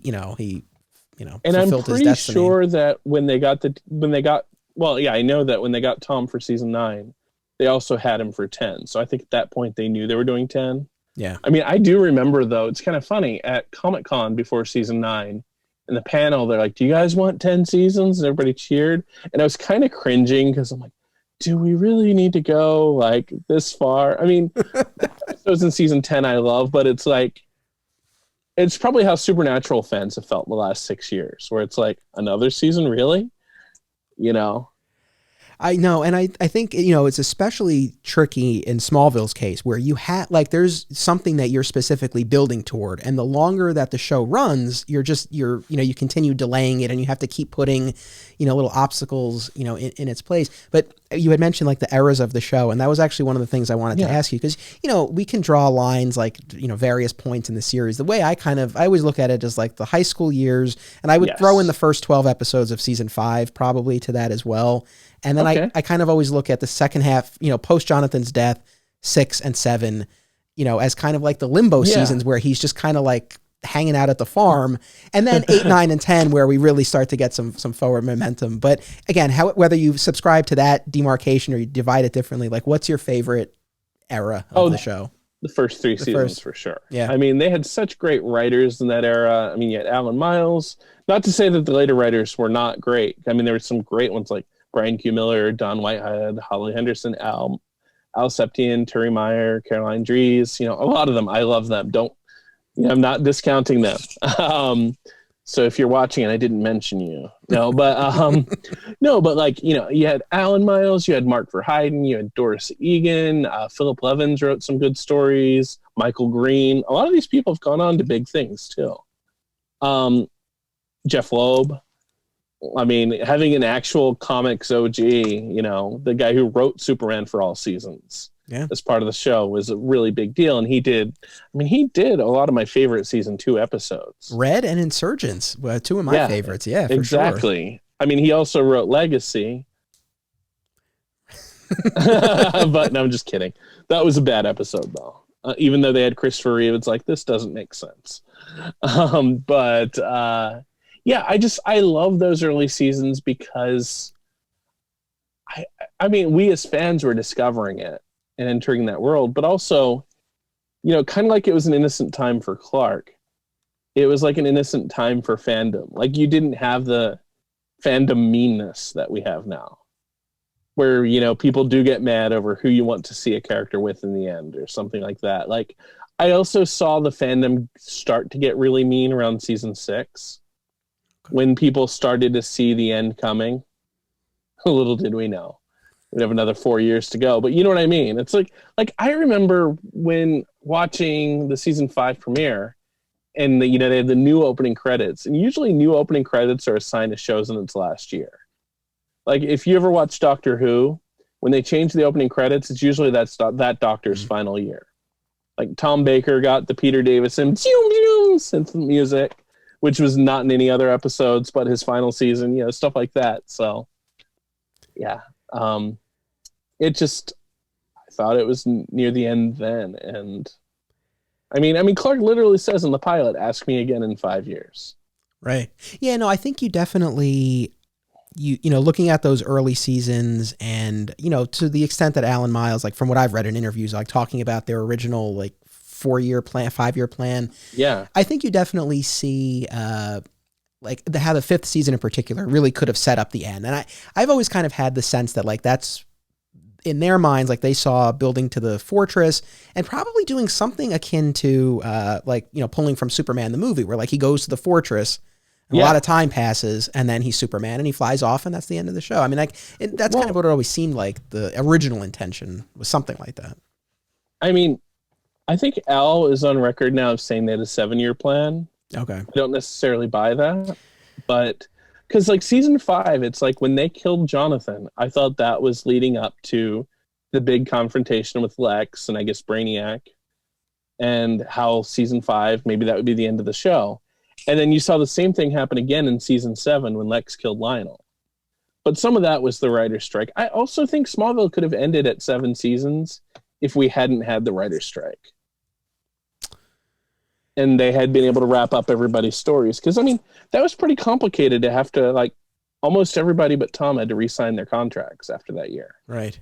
and I'm pretty sure that when they got I know that when they got Tom for season 9, they also had him for 10. So I think at that point they knew they were doing 10. Yeah. I mean, I do remember though, it's kind of funny at Comic-Con before season 9, in the panel, they're like, do you guys want 10 seasons? And everybody cheered. And I was kind of cringing because I'm like, do we really need to go like this far? I mean, episodes in season 10 I love, but it's like, it's probably how Supernatural fans have felt in the last 6 years, where it's like, another season, really? You know? I know, and I think, you know, it's especially tricky in Smallville's case where you have, like, there's something that you're specifically building toward, and the longer that the show runs, you're you know, you continue delaying it, and you have to keep putting, you know, little obstacles, you know, in its place. But you had mentioned like the eras of the show, and that was actually one of the things I wanted to ask you, because, you know, we can draw lines like, you know, various points in the series. The way I always look at it as like the high school years, and I would throw in the first 12 episodes of season 5 probably to that as well. And then I kind of always look at the second half, you know, post Jonathan's death, 6 and 7, you know, as kind of like the limbo seasons where he's just kind of like hanging out at the farm, and then 8, 9, and 10 where we really start to get some forward momentum. But again, whether you subscribe to that demarcation or you divide it differently, like what's your favorite era of the show? The first 3 seasons for sure. Yeah. I mean, they had such great writers in that era. I mean, you had Alan Miles. Not to say that the later writers were not great. I mean, there were some great ones like Brian Q. Miller, Don Whitehead, Holly Henderson, Al Septian, Terry Meyer, Caroline Dries. You know, a lot of them. I love them. I'm not discounting them. So if you're watching and I didn't mention you, no, but like, you know, you had Alan Miles, you had Mark Verheiden, you had Doris Egan, Philip Levins wrote some good stories, Michael Green. A lot of these people have gone on to big things too. Jeff Loeb. I mean, having an actual comics OG, you know, the guy who wrote Superman for all seasons as part of the show was a really big deal. And he did a lot of my favorite season 2 episodes. Red and Insurgents, 2 of my favorites. Yeah, for exactly. Sure. I mean, he also wrote Legacy. But no, I'm just kidding. That was a bad episode though. Even though they had Christopher Reeve, it's like, this doesn't make sense. I love those early seasons because I mean, we as fans were discovering it and entering that world, but also, you know, kind of like it was an innocent time for Clark. It was like an innocent time for fandom. Like, you didn't have the fandom meanness that we have now, where, you know, people do get mad over who you want to see a character with in the end or something like that. Like, I also saw the fandom start to get really mean around season 6. When people started to see the end coming. Little did we know we'd have another 4 years to go, but you know what I mean? It's like I remember when watching the season 5 premiere and they had the new opening credits, and usually new opening credits are a sign of shows in its last year. Like, if you ever watch Doctor Who, when they change the opening credits, it's usually that Doctor's final year. Like, Tom Baker got the Peter Davison synth music, which was not in any other episodes, but his final season, you know, stuff like that. So, yeah, I thought it was near the end then. And I mean, Clark literally says in the pilot, ask me again in 5 years. Right. Yeah, no, I think you definitely, you know, looking at those early seasons and, you know, to the extent that Alan Miles, like from what I've read in interviews, like talking about their original, like 4-year plan, 5-year plan. Yeah. I think you definitely see, like how the 5th season in particular really could have set up the end. And I've always kind of had the sense that like that's in their minds, like they saw building to the fortress and probably doing something akin to like, you know, pulling from Superman the movie, where like he goes to the fortress and a lot of time passes and then he's Superman and he flies off and that's the end of the show. I mean, like that's kind of what it always seemed like the original intention was, something like that. I mean, I think Al is on record now of saying they had a 7-year plan. Okay. I don't necessarily buy that, but because like season 5, it's like when they killed Jonathan, I thought that was leading up to the big confrontation with Lex and I guess Brainiac, and how season 5, maybe that would be the end of the show. And then you saw the same thing happen again in season 7 when Lex killed Lionel. But some of that was the writer's strike. I also think Smallville could have ended at 7 seasons if we hadn't had the writer's strike. And they had been able to wrap up everybody's stories. Because, I mean, that was pretty complicated to have to, like, almost everybody but Tom had to re-sign their contracts after that year. Right.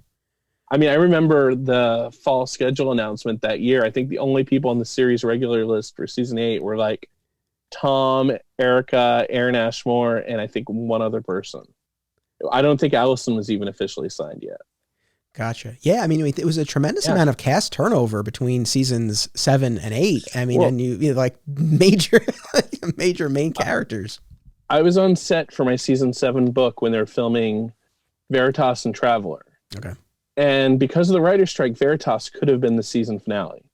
I mean, I remember the fall schedule announcement that year. I think the only people on the series regular list for season 8 were, like, Tom, Erica, Aaron Ashmore, and I think one other person. I don't think Allison was even officially signed yet. Gotcha. Yeah, I mean, it was a tremendous amount of cast turnover between seasons 7 and 8. I mean, and you like major main characters. I was on set for my season 7 book when they were filming Veritas and Traveler. Okay. And because of the writer's strike, Veritas could have been the season finale.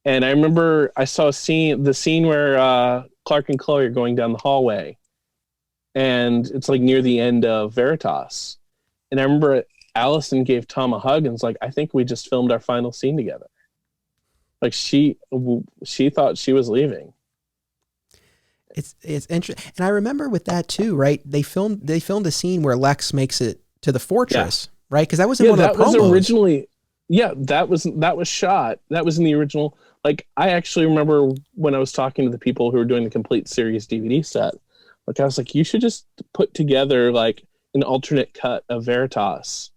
And I remember I saw the scene where Clark and Chloe are going down the hallway, and it's like near the end of Veritas. And I remember Allison gave Tom a hug and was like, I think we just filmed our final scene together. Like she thought she was leaving. It's interesting. And I remember with that too, right? They filmed a scene where Lex makes it to the fortress, right? Because that was in one of the promos. Was originally, that was shot. That was in the original. Like, I actually remember when I was talking to the people who were doing the complete series DVD set, like I was like, you should just put together like an alternate cut of Veritas.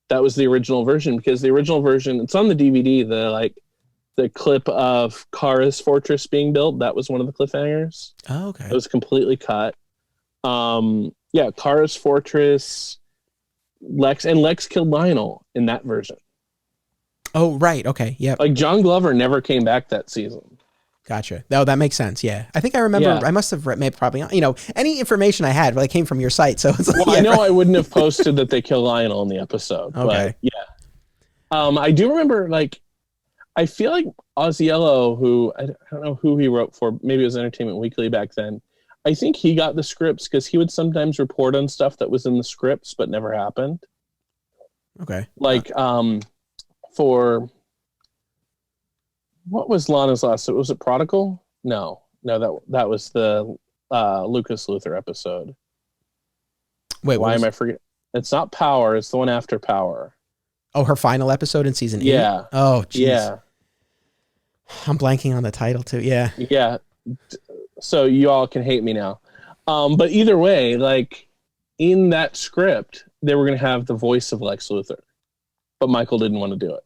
That was the original version, because the original version, it's on the DVD, the clip of Kara's fortress being built, that was one of the cliffhangers. Oh, okay. It was completely cut. Kara's fortress, Lex killed Lionel in that version. Oh, right. Okay. Yeah. Like, John Glover never came back that season. Gotcha. Oh, that makes sense. Yeah. I think I remember, I must have read, probably, any information I had came from your site. So it's like, I know I wouldn't have posted that they kill Lionel in the episode. Okay. But I do remember, like, I feel like Ozziello, who I don't know who he wrote for, maybe it was Entertainment Weekly back then. I think he got the scripts because he would sometimes report on stuff that was in the scripts but never happened. Okay. Like, for what was Lana's last? Was it Prodigal? No, that was the Lucas Luthor episode. Wait, why am I forgetting? It's not Power. It's the one after Power. Oh, her final episode in season 8? Yeah. Oh, geez. Yeah. I'm blanking on the title too. Yeah. Yeah. So you all can hate me now. But either way, like, in that script, they were going to have the voice of Lex Luthor, but Michael didn't want to do it,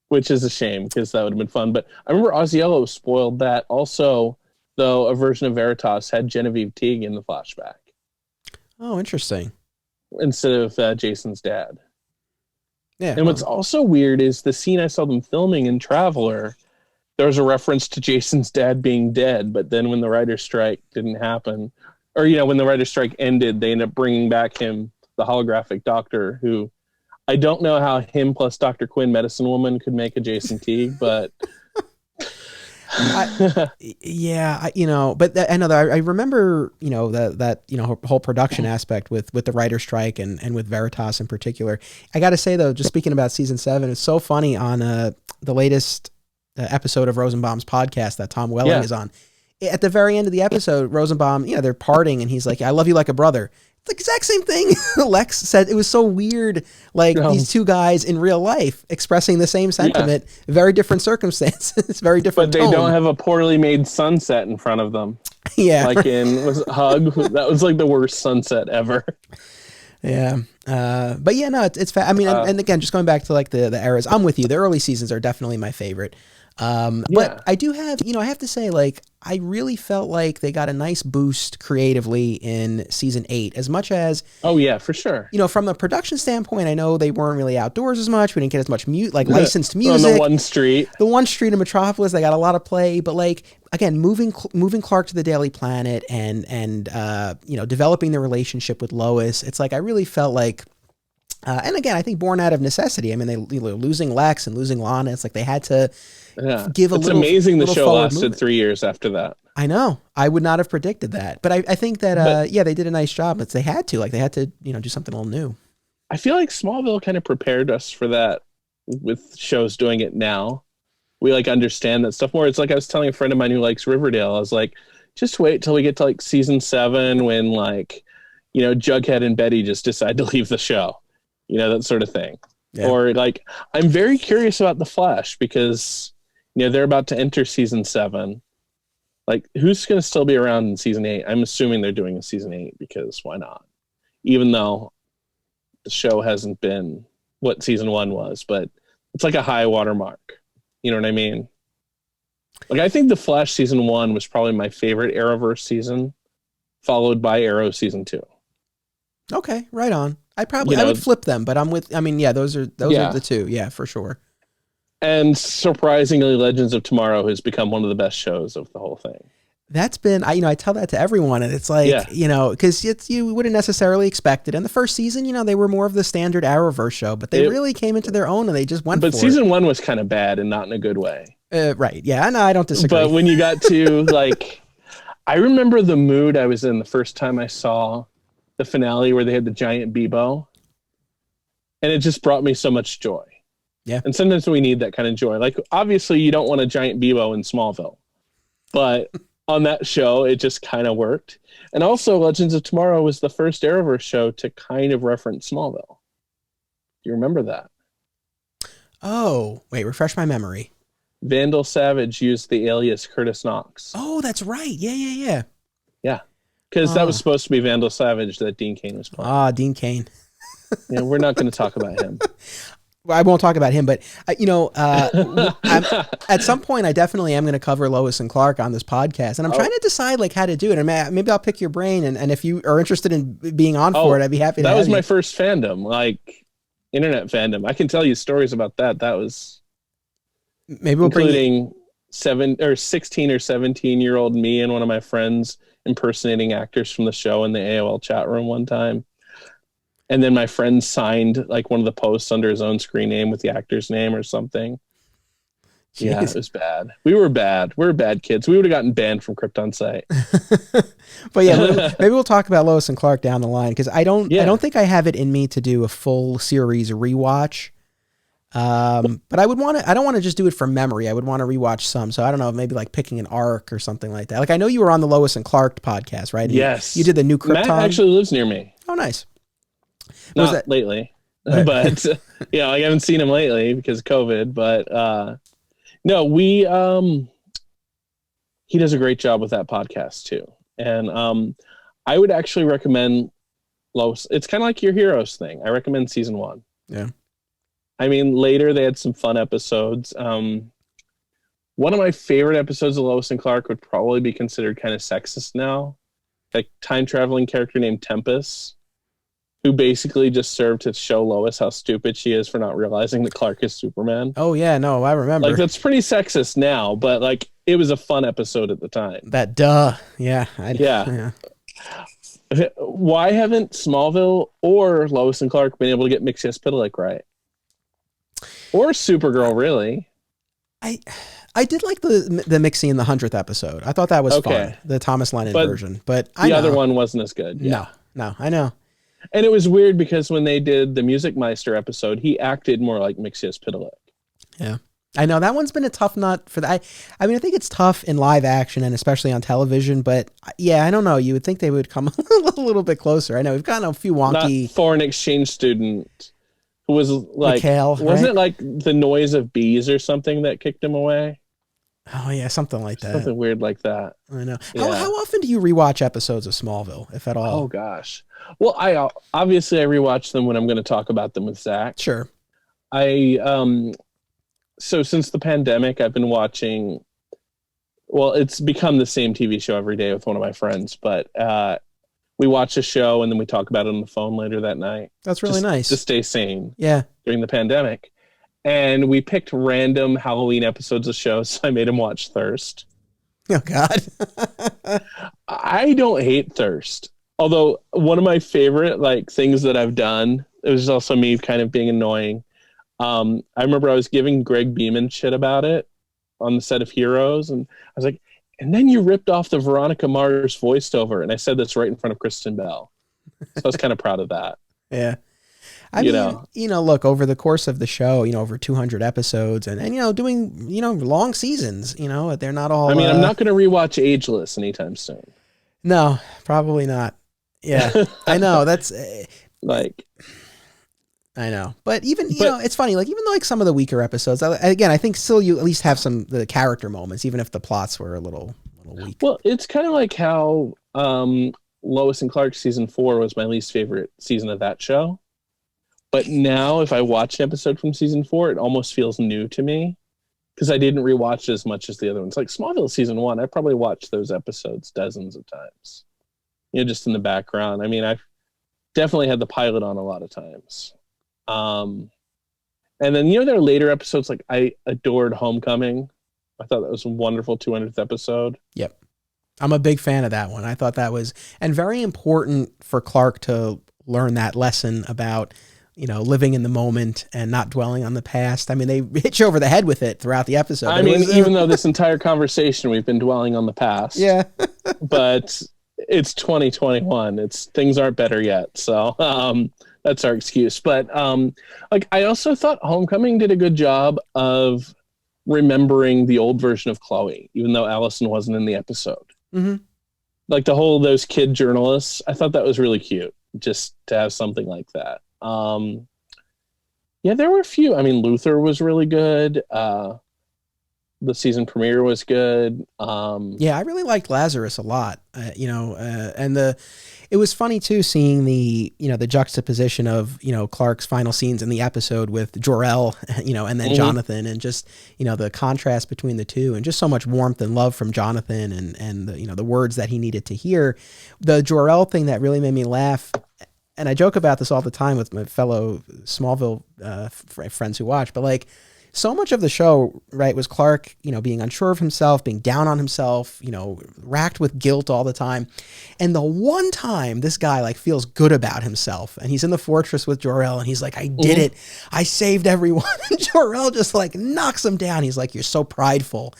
which is a shame because that would have been fun. But I remember Ozziello spoiled that. Also, though, a version of Veritas had Genevieve Teague in the flashback. Oh, interesting. Instead of Jason's dad. Yeah. And what's also weird is the scene I saw them filming in Traveler, there was a reference to Jason's dad being dead, but then when the writer's strike didn't happen, or, when the writer's strike ended, they ended up bringing back the holographic doctor, who I don't know how him plus Dr. Quinn, Medicine Woman, could make a Jason Teague, but... but I know that I remember, that whole production aspect with the writer's strike and with Veritas in particular. I got to say, though, just speaking about season 7, it's so funny on the latest episode of Rosenbaum's podcast that Tom Welling is on. At the very end of the episode, Rosenbaum, they're parting and he's like, I love you like a brother. It's the exact same thing Lex said. It was so weird. Like, these two guys in real life expressing the same sentiment, very different circumstances, very different But they don't have a poorly made sunset in front of them. Yeah. Like was it Hug? That was like the worst sunset ever. Yeah. But yeah, no, it's I mean, and again, just going back to like the eras, I'm with you. The early seasons are definitely my favorite. But I do have, I have to say, like, I really felt like they got a nice boost creatively in season 8, as much as, oh yeah, for sure. From a production standpoint, I know they weren't really outdoors as much. We didn't get as much licensed music. On the one street in Metropolis, they got a lot of play, but like, again, moving Clark to the Daily Planet and developing the relationship with Lois. It's like, I really felt like, and again, I think born out of necessity. I mean, they losing Lex and losing Lana. It's like they had to give a little. It's amazing the show lasted movement. 3 years after that. I know. I would not have predicted that, but I think that they did a nice job. But they had to do something a little new. I feel like Smallville kind of prepared us for that with shows doing it now. We understand that stuff more. It's like I was telling a friend of mine who likes Riverdale. I was like, just wait till we get to season 7 when Jughead and Betty just decide to leave the show. That sort of thing. Yeah. Or I'm very curious about The Flash because, they're about to enter season 7. Who's going to still be around in season 8? I'm assuming they're doing a season 8 because why not? Even though the show hasn't been what season 1 was, but it's like a high watermark. You know what I mean? I think The Flash season 1 was probably my favorite Arrowverse season, followed by Arrow season 2. Okay, right on. I would flip them, but those are the two. Yeah, for sure. And surprisingly, Legends of Tomorrow has become one of the best shows of the whole thing. That's been, I tell that to everyone, and it's like, because you wouldn't necessarily expect it. In the first season, they were more of the standard Arrowverse show, but they really came into their own and they just went for it. But season 1 was kind of bad and not in a good way. Right. Yeah, no, I don't disagree. But when you got to, I remember the mood I was in the first time I saw the finale where they had the giant Bebo, and it just brought me so much joy. Yeah. And sometimes we need that kind of joy. Obviously, you don't want a giant Bebo in Smallville, but on that show, it just kind of worked. And also, Legends of Tomorrow was the first Arrowverse show to kind of reference Smallville. Do you remember that? Oh, wait, refresh my memory. Vandal Savage used the alias Curtis Knox. Oh, that's right. Yeah. Yeah, because that was supposed to be Vandal Savage that Dean Cain was playing. Dean Cain. Yeah, we're not going to talk about him. I won't talk about him, but at some point I definitely am going to cover Lois and Clark on this podcast, and I'm trying to decide how to do it. Maybe I'll pick your brain, and if you are interested in being on for it, I'd be happy to. That was my first fandom, internet fandom. I can tell you stories about that. That was maybe we'll including 16 or 17-year-old me and one of my friends impersonating actors from the show in the AOL chat room one time. And then my friend signed one of the posts under his own screen name with the actor's name or something. Jeez. Yeah, it was bad. We were bad. We were bad kids. We would have gotten banned from KryptonSite. But yeah, maybe we'll talk about Lois and Clark down the line, because I don't think I have it in me to do a full series rewatch. But I don't want to just do it from memory. I would want to rewatch some. So I don't know, maybe picking an arc or something like that. I know you were on the Lois and Clark podcast, right? Yes. You did the New Krypton. Matt actually lives near me. Oh, nice. Not lately, but I haven't seen him lately because of COVID, but no, he does a great job with that podcast too. And I would actually recommend Lois. It's kind of like your Heroes thing. I recommend season 1. Yeah. Later they had some fun episodes. One of my favorite episodes of Lois and Clark would probably be considered kind of sexist now. Time traveling character named Tempest, who basically just served to show Lois how stupid she is for not realizing that Clark is Superman. Oh yeah, no, I remember. That's pretty sexist now, but it was a fun episode at the time. That yeah. Yeah. Why haven't Smallville or Lois and Clark been able to get Mixed-Pitalik right? Or Supergirl, really? I did like the Mixie in the 100th episode. I thought that was fun, the Thomas Lennon version. But the other one wasn't as good. Yeah. No, I know. And it was weird because when they did the Music Meister episode, he acted more like Mixed-Pitalik. Yeah. I know that one's been a tough nut for that. I think it's tough in live action and especially on television, but yeah, I don't know. You would think they would come a little bit closer. I know we've gotten a few wonky. Not foreign exchange student who was Mikhail, wasn't it the noise of bees or something that kicked him away? Oh yeah, something like that. Something weird like that. I know. Yeah. How often do you rewatch episodes of Smallville, if at all? Oh gosh. Well, I rewatch them when I'm going to talk about them with Zach. Sure. So since the pandemic, I've been watching. Well, it's become the same TV show every day with one of my friends, but we watch a show and then we talk about it on the phone later that night. That's really nice to stay sane. Yeah. During the pandemic. And we picked random Halloween episodes of shows. So I made him watch Thirst. Oh, God. I don't hate Thirst. Although one of my favorite things that I've done, it was also me kind of being annoying. I remember I was giving Greg Beeman shit about it on the set of Heroes. And I was like, and then you ripped off the Veronica Mars voiceover. And I said this right in front of Kristen Bell. So I was kind of proud of that. Yeah. I mean, look, over the course of the show, over 200 episodes and doing, long seasons, they're not all. I mean, I'm not going to rewatch Ageless anytime soon. No, probably not. Yeah, I know. That's I know. But even, it's funny, even some of the weaker episodes, again, I think still you at least have the character moments, even if the plots were a little weak. Well, it's kind of like how Lois and Clark season 4 was my least favorite season of that show. But now if I watch an episode from season 4, it almost feels new to me because I didn't rewatch it as much as the other ones. Like Smallville season 1, I probably watched those episodes dozens of times, just in the background. I mean, definitely had the pilot on a lot of times. And then, you know, there are later episodes, like I adored Homecoming. I thought that was a wonderful 200th episode. Yep. I'm a big fan of that one. I thought that was, and very important for Clark to learn that lesson about, you know, living in the moment and not dwelling on the past. I mean, they hit you over the head with it throughout the episode. I mean, even though this entire conversation, we've been dwelling on the past. Yeah. But it's 2021. Things aren't better yet. So, that's our excuse. But like, I also thought Homecoming did a good job of remembering the old version of Chloe, even though Allison wasn't in the episode. Mm-hmm. Like those kid journalists, I thought that was really cute, just to have something like that. Yeah, there were a few. I mean, Luther was really good. The season premiere was good. Yeah, I really liked Lazarus a lot. And it was funny too seeing the juxtaposition of, you know, Clark's final scenes in the episode with Jor-El, you know, and then Mm-hmm. Jonathan, and just, you know, the contrast between the two, and just so much warmth and love from Jonathan, and the, you know, the words that he needed to hear. The Jor-El thing that really made me laugh, and I joke about this all the time with my fellow Smallville friends who watch, but like, so much of the show, right, was Clark, you know, being unsure of himself, being down on himself, you know, racked with guilt all the time. And the one time this guy like feels good about himself, and he's in the fortress with Jor-El, and he's like, I did it. I saved everyone. And Jor-El just like knocks him down. He's like, you're so prideful.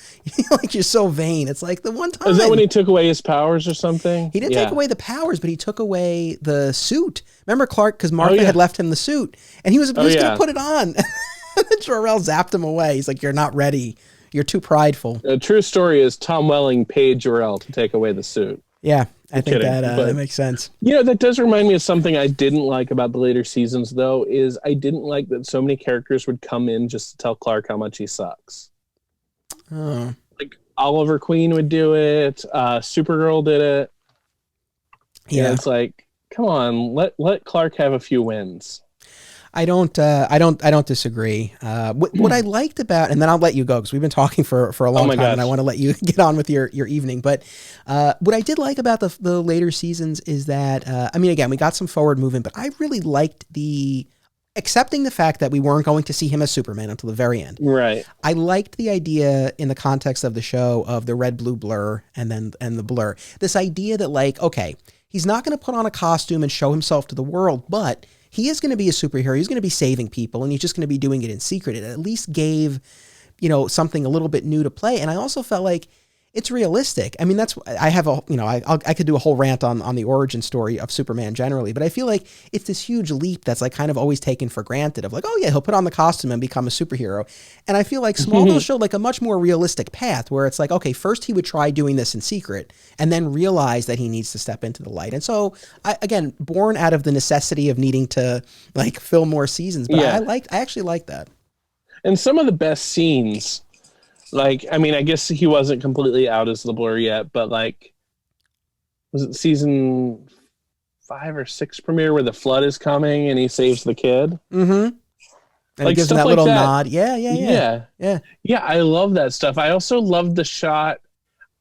Like, you're so vain. It's like the one time. Is that when he took away his powers or something? He didn't take away the powers, but he took away the suit. Remember Clark, because Martha had left him the suit, and he was going to put it on. Jor-El zapped him away. He's like, you're not ready. You're too prideful. The true story is Tom Welling paid Jor-El to take away the suit. Yeah, I think that makes sense. You know, that does remind me of something I didn't like about the later seasons, though, is I didn't like that so many characters would come in just to tell Clark how much he sucks. Oh. Like, Oliver Queen would do it. Supergirl did it. Yeah. It's like, come on, let Clark have a few wins. I don't disagree. What I liked about, and then I'll let you go because we've been talking for a long time, and I want to let you get on with your evening. But what I did like about the later seasons is that, I mean, again, we got some forward movement, but I really liked accepting the fact that we weren't going to see him as Superman until the very end. Right. I liked the idea in the context of the show of the red-blue blur and the blur. This idea that, like, okay, he's not going to put on a costume and show himself to the world, but he is going to be a superhero. He's going to be saving people, and he's just going to be doing it in secret. It at least gave, you know, something a little bit new to play. And I also felt like it's realistic. I mean, I could do a whole rant on the origin story of Superman generally, but I feel like it's this huge leap that's like kind of always taken for granted of like, oh yeah, he'll put on the costume and become a superhero. And I feel like Smallville showed like a much more realistic path where it's like, okay, first he would try doing this in secret and then realize that he needs to step into the light. And so again, born out of the necessity of needing to like fill more seasons, but I actually liked that. And some of the best scenes, like, I mean, I guess he wasn't completely out as the Blur yet, but like, was it season 5 or 6 premiere where the flood is coming and he saves the kid? Mm-hmm. And like, he gives him that little nod. Yeah. Yeah, I love that stuff. I also love the shot.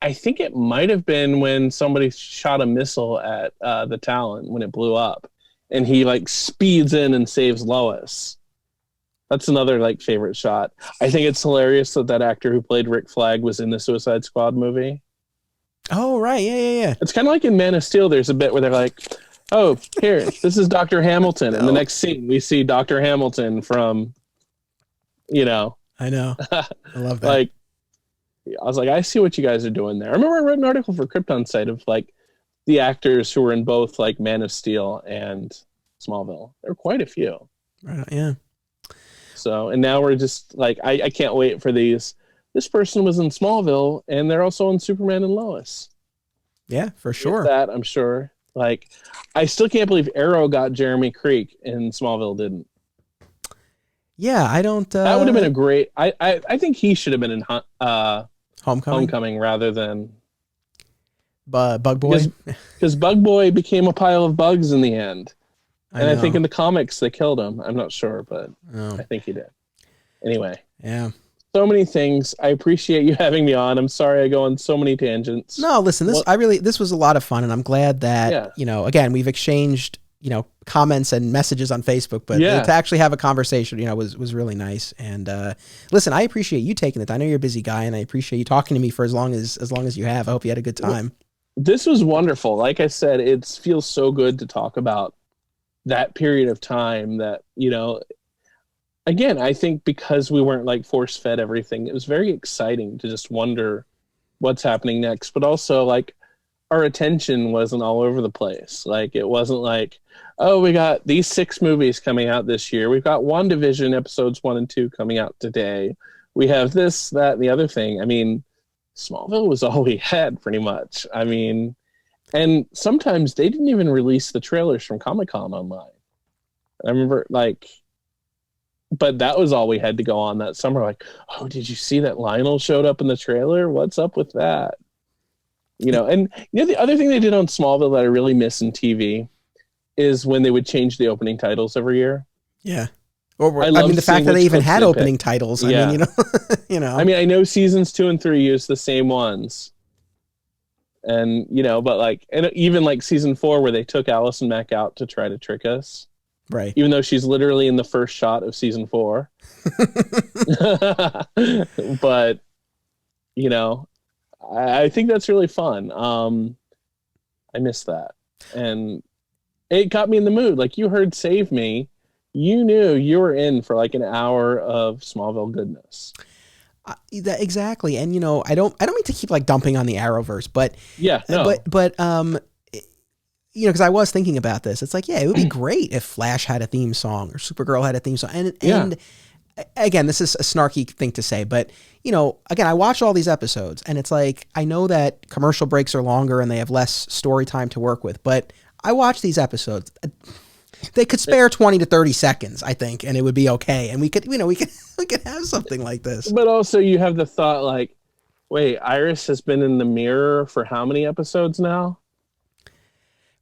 I think it might have been when somebody shot a missile at the Talon when it blew up, and he like speeds in and saves Lois. That's another like favorite shot. I think it's hilarious that actor who played Rick Flag was in the Suicide Squad movie. Oh, right. Yeah. It's kind of like in Man of Steel. There's a bit where they're like, oh, here, this is Dr. Hamilton. And the next scene, we see Dr. Hamilton from, you know. I know. I love that. Like, I was like, I see what you guys are doing there. I remember I read an article for KryptonSite of like the actors who were in both like Man of Steel and Smallville. There were quite a few. Right. Yeah. So, and now we're just like, I can't wait for these. This person was in Smallville, and they're also in Superman and Lois. Yeah, for sure. That, I'm sure. Like, I still can't believe Arrow got Jeremy Creek and Smallville didn't. Yeah, I don't. That would have been a great. I think he should have been in Homecoming rather than Bug Boy, because Bug Boy became a pile of bugs in the end. And I think in the comics they killed him. I'm not sure, but I think he did. Anyway. Yeah. So many things. I appreciate you having me on. I'm sorry I go on so many tangents. No, listen, this was a lot of fun, and I'm glad that, you know, again, we've exchanged, comments and messages on Facebook, but to actually have a conversation, was really nice. And listen, I appreciate you taking it. I know you're a busy guy, and I appreciate you talking to me for as long as you have. I hope you had a good time. This was wonderful. Like I said, it feels so good to talk about that period of time that, again, I think because we weren't like force fed everything, it was very exciting to just wonder what's happening next. But also, like, our attention wasn't all over the place. Like, it wasn't like, oh, we got these 6 movies coming out this year. We've got WandaVision episodes 1 and 2 coming out today. We have this, that, and the other thing. I mean, Smallville was all we had pretty much. I mean, and sometimes they didn't even release the trailers from Comic-Con online. I remember, like, but that was all we had to go on that summer. Like, oh, did you see that Lionel showed up in the trailer? What's up with that? And the other thing they did on Smallville that I really miss in TV is when they would change the opening titles every year. Yeah. Or, I mean, the fact that they even had opening titles. I mean, I mean, I know seasons 2 and 3 use the same ones. And, but like, and even like season 4 where they took Allison Mack out to try to trick us. Right. Even though she's literally in the first shot of season 4. But, I think that's really fun. I miss that. And it got me in the mood. Like, you heard Save Me. You knew you were in for like an hour of Smallville goodness. Exactly. And, I don't mean to keep like dumping on the Arrowverse, but because I was thinking about this, it's like, it would be great if Flash had a theme song or Supergirl had a theme song. And again, this is a snarky thing to say, but again, I watch all these episodes and it's like, I know that commercial breaks are longer and they have less story time to work with, but I watch these episodes. They could spare 20 to 30 seconds, I think, and it would be okay. And we could have something like this. But also you have the thought like, wait, Iris has been in the mirror for how many episodes now?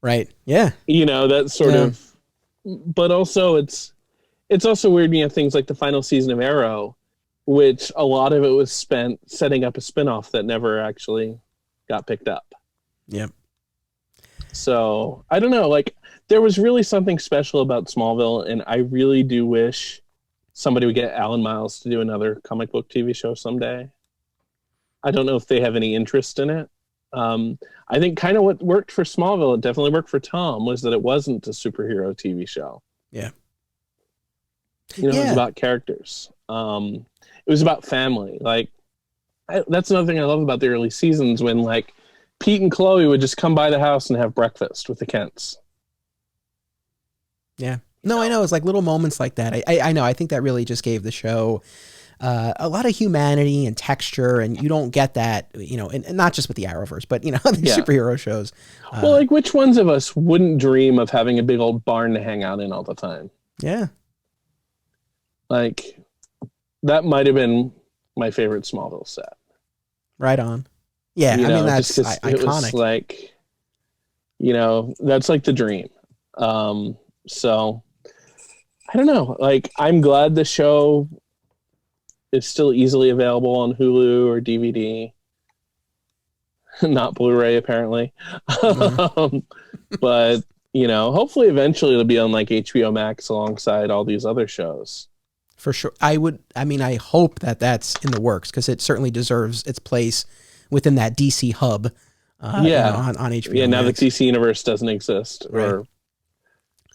Right. Yeah. That sort of, but also it's also weird, things like the final season of Arrow, which a lot of it was spent setting up a spinoff that never actually got picked up. Yep. So I don't know, like, there was really something special about Smallville, and I really do wish somebody would get Alan Miles to do another comic book TV show someday. I don't know if they have any interest in it. I think kind of what worked for Smallville, it definitely worked for Tom, was that it wasn't a superhero TV show. Yeah. It was about characters. It was about family. Like, that's another thing I love about the early seasons, when like Pete and Chloe would just come by the house and have breakfast with the Kents. Yeah. No, I know. It's like little moments like that. I know. I think that really just gave the show a lot of humanity and texture, and you don't get that, and not just with the Arrowverse, but, other superhero shows. Well, like, which ones of us wouldn't dream of having a big old barn to hang out in all the time? Yeah. Like, that might have been my favorite Smallville set. Right on. Yeah, I mean, that's iconic. It was like, that's like the dream. So, I don't know. Like, I'm glad the show is still easily available on Hulu or DVD. Not Blu-ray, apparently. Mm-hmm. But, hopefully eventually it'll be on like HBO Max alongside all these other shows. For sure. I hope that that's in the works, because it certainly deserves its place within that DC hub on HBO. Yeah, now the DC universe doesn't exist, right. Or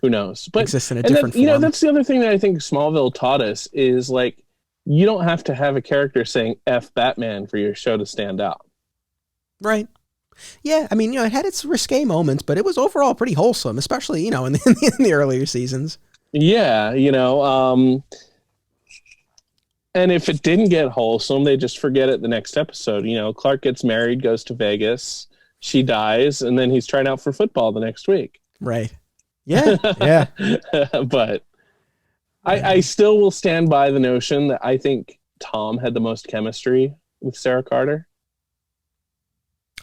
who knows? But exists in a different form. That's the other thing that I think Smallville taught us is, like, you don't have to have a character saying F Batman for your show to stand out. Right. Yeah, I mean, it had its risque moments, but it was overall pretty wholesome, especially, in the earlier seasons. Yeah, and if it didn't get wholesome, they just forget it the next episode. Clark gets married, goes to Vegas, she dies, and then he's trying out for football the next week. Right. Yeah, yeah. But I still will stand by the notion that I think Tom had the most chemistry with Sarah Carter.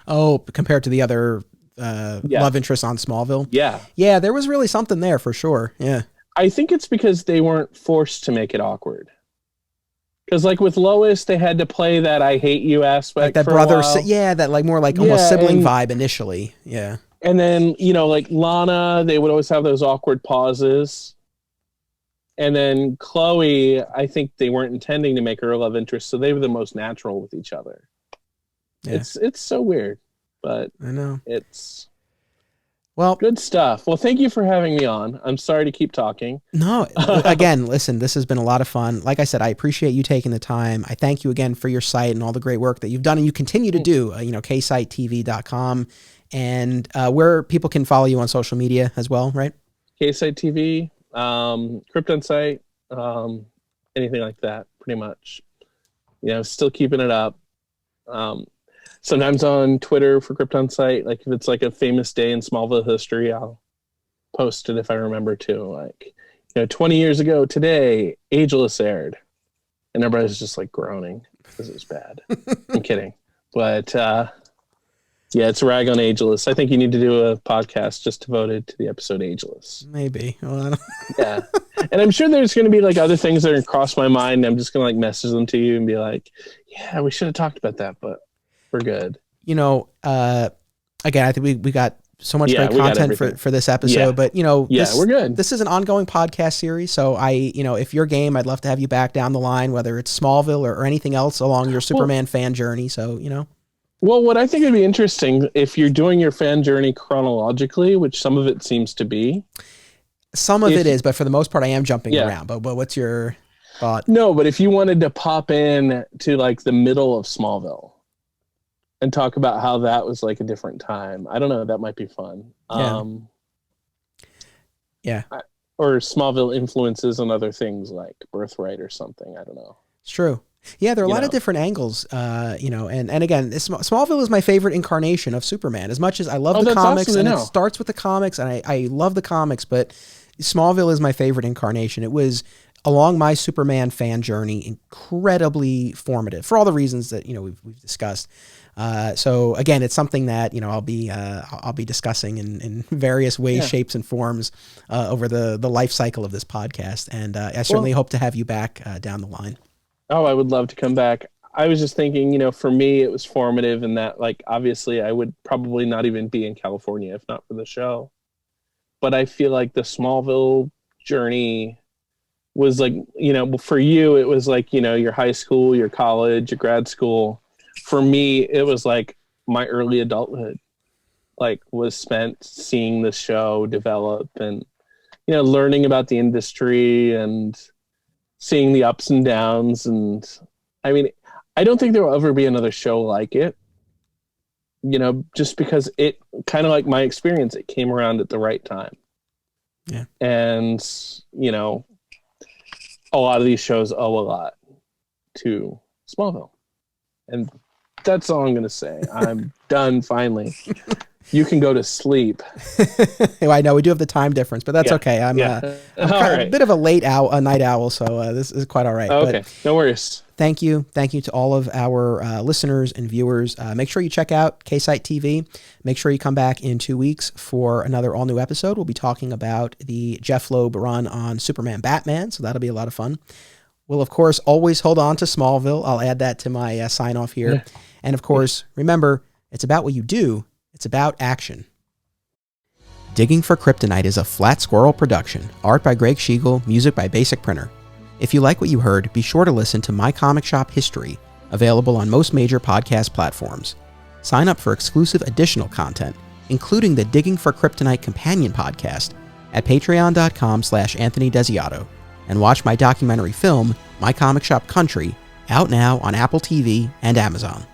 Oh, compared to the other love interests on Smallville? Yeah. Yeah, there was really something there for sure. Yeah. I think it's because they weren't forced to make it awkward. Because, like, with Lois, they had to play that I hate you aspect, like that for brother, a while. That like more like almost sibling vibe initially. Yeah. And then, like Lana, they would always have those awkward pauses. And then Chloe, I think they weren't intending to make her a love interest, so they were the most natural with each other. Yeah. It's so weird, but I know it's good stuff. Well, thank you for having me on. I'm sorry to keep talking. No, again, listen, this has been a lot of fun. Like I said, I appreciate you taking the time. I thank you again for your site and all the great work that you've done and you continue to do. KSiteTV.com and where people can follow you on social media as well, right? KSite TV, KryptonSite, anything like that, pretty much. Still keeping it up. Sometimes on Twitter for KryptonSite, like if it's like a famous day in Smallville history, I'll post it if I remember to. Like, 20 years ago today, Ageless aired. And everybody's just like groaning because it was bad. I'm kidding. But yeah, it's a rag on Ageless. I think you need to do a podcast just devoted to the episode Ageless. Maybe. Well, yeah. And I'm sure there's going to be like other things that are going to cross my mind. And I'm just going to like message them to you and be like, yeah, we should have talked about that, but we're good. Again, I think we got so much great content for this episode, but we're good. This is an ongoing podcast series. So if you're game, I'd love to have you back down the line, whether it's Smallville or anything else along your Superman fan journey. So, Well, what I think would be interesting, if you're doing your fan journey chronologically, which some of it seems to be. Some of it is, but for the most part, I am jumping around. But what's your thought? No, but if you wanted to pop in to like the middle of Smallville and talk about how that was like a different time, I don't know, that might be fun. Yeah. Or Smallville influences on other things like Birthright or something. I don't know. It's true. Yeah, there are a lot of different angles, and again, Smallville is my favorite incarnation of Superman. As much as I love the comics, awesome, and it starts with the comics, and I love the comics, but Smallville is my favorite incarnation. It was, along my Superman fan journey, incredibly formative for all the reasons that we've discussed. So again, it's something that I'll be discussing in various ways, shapes, and forms over the life cycle of this podcast, and I certainly hope to have you back down the line. Oh, I would love to come back. I was just thinking, for me, it was formative in that, like, obviously I would probably not even be in California if not for the show. But I feel like the Smallville journey was like, for you, it was like, your high school, your college, your grad school. For me, it was like my early adulthood, like, was spent seeing the show develop and, learning about the industry and seeing the ups and downs. And I mean, I don't think there will ever be another show like it, just because it kind of like my experience, it came around at the right time. Yeah. And, a lot of these shows owe a lot to Smallville. And that's all I'm going to say. I'm done finally. You can go to sleep. I know we do have the time difference, but that's okay. I'm a bit of a night owl, so this is quite all right. Okay, but no worries. Thank you to all of our listeners and viewers. Make sure you check out KSite TV. Make sure you come back in 2 weeks for another all new episode. We'll be talking about the Jeff Loeb run on Superman Batman, so that'll be a lot of fun. We'll, of course, always hold on to Smallville. I'll add that to my sign off here. Yeah. And of course, remember, it's about what you do. It's about action. Digging for Kryptonite is a Flat Squirrel production. Art by Greg Schiegel, music by Basic Printer. If you like what you heard, be sure to listen to My Comic Shop History, available on most major podcast platforms. Sign up for exclusive additional content, including the Digging for Kryptonite companion podcast, at patreon.com/Anthony Desiato, and watch my documentary film, My Comic Shop Country, out now on Apple TV and Amazon.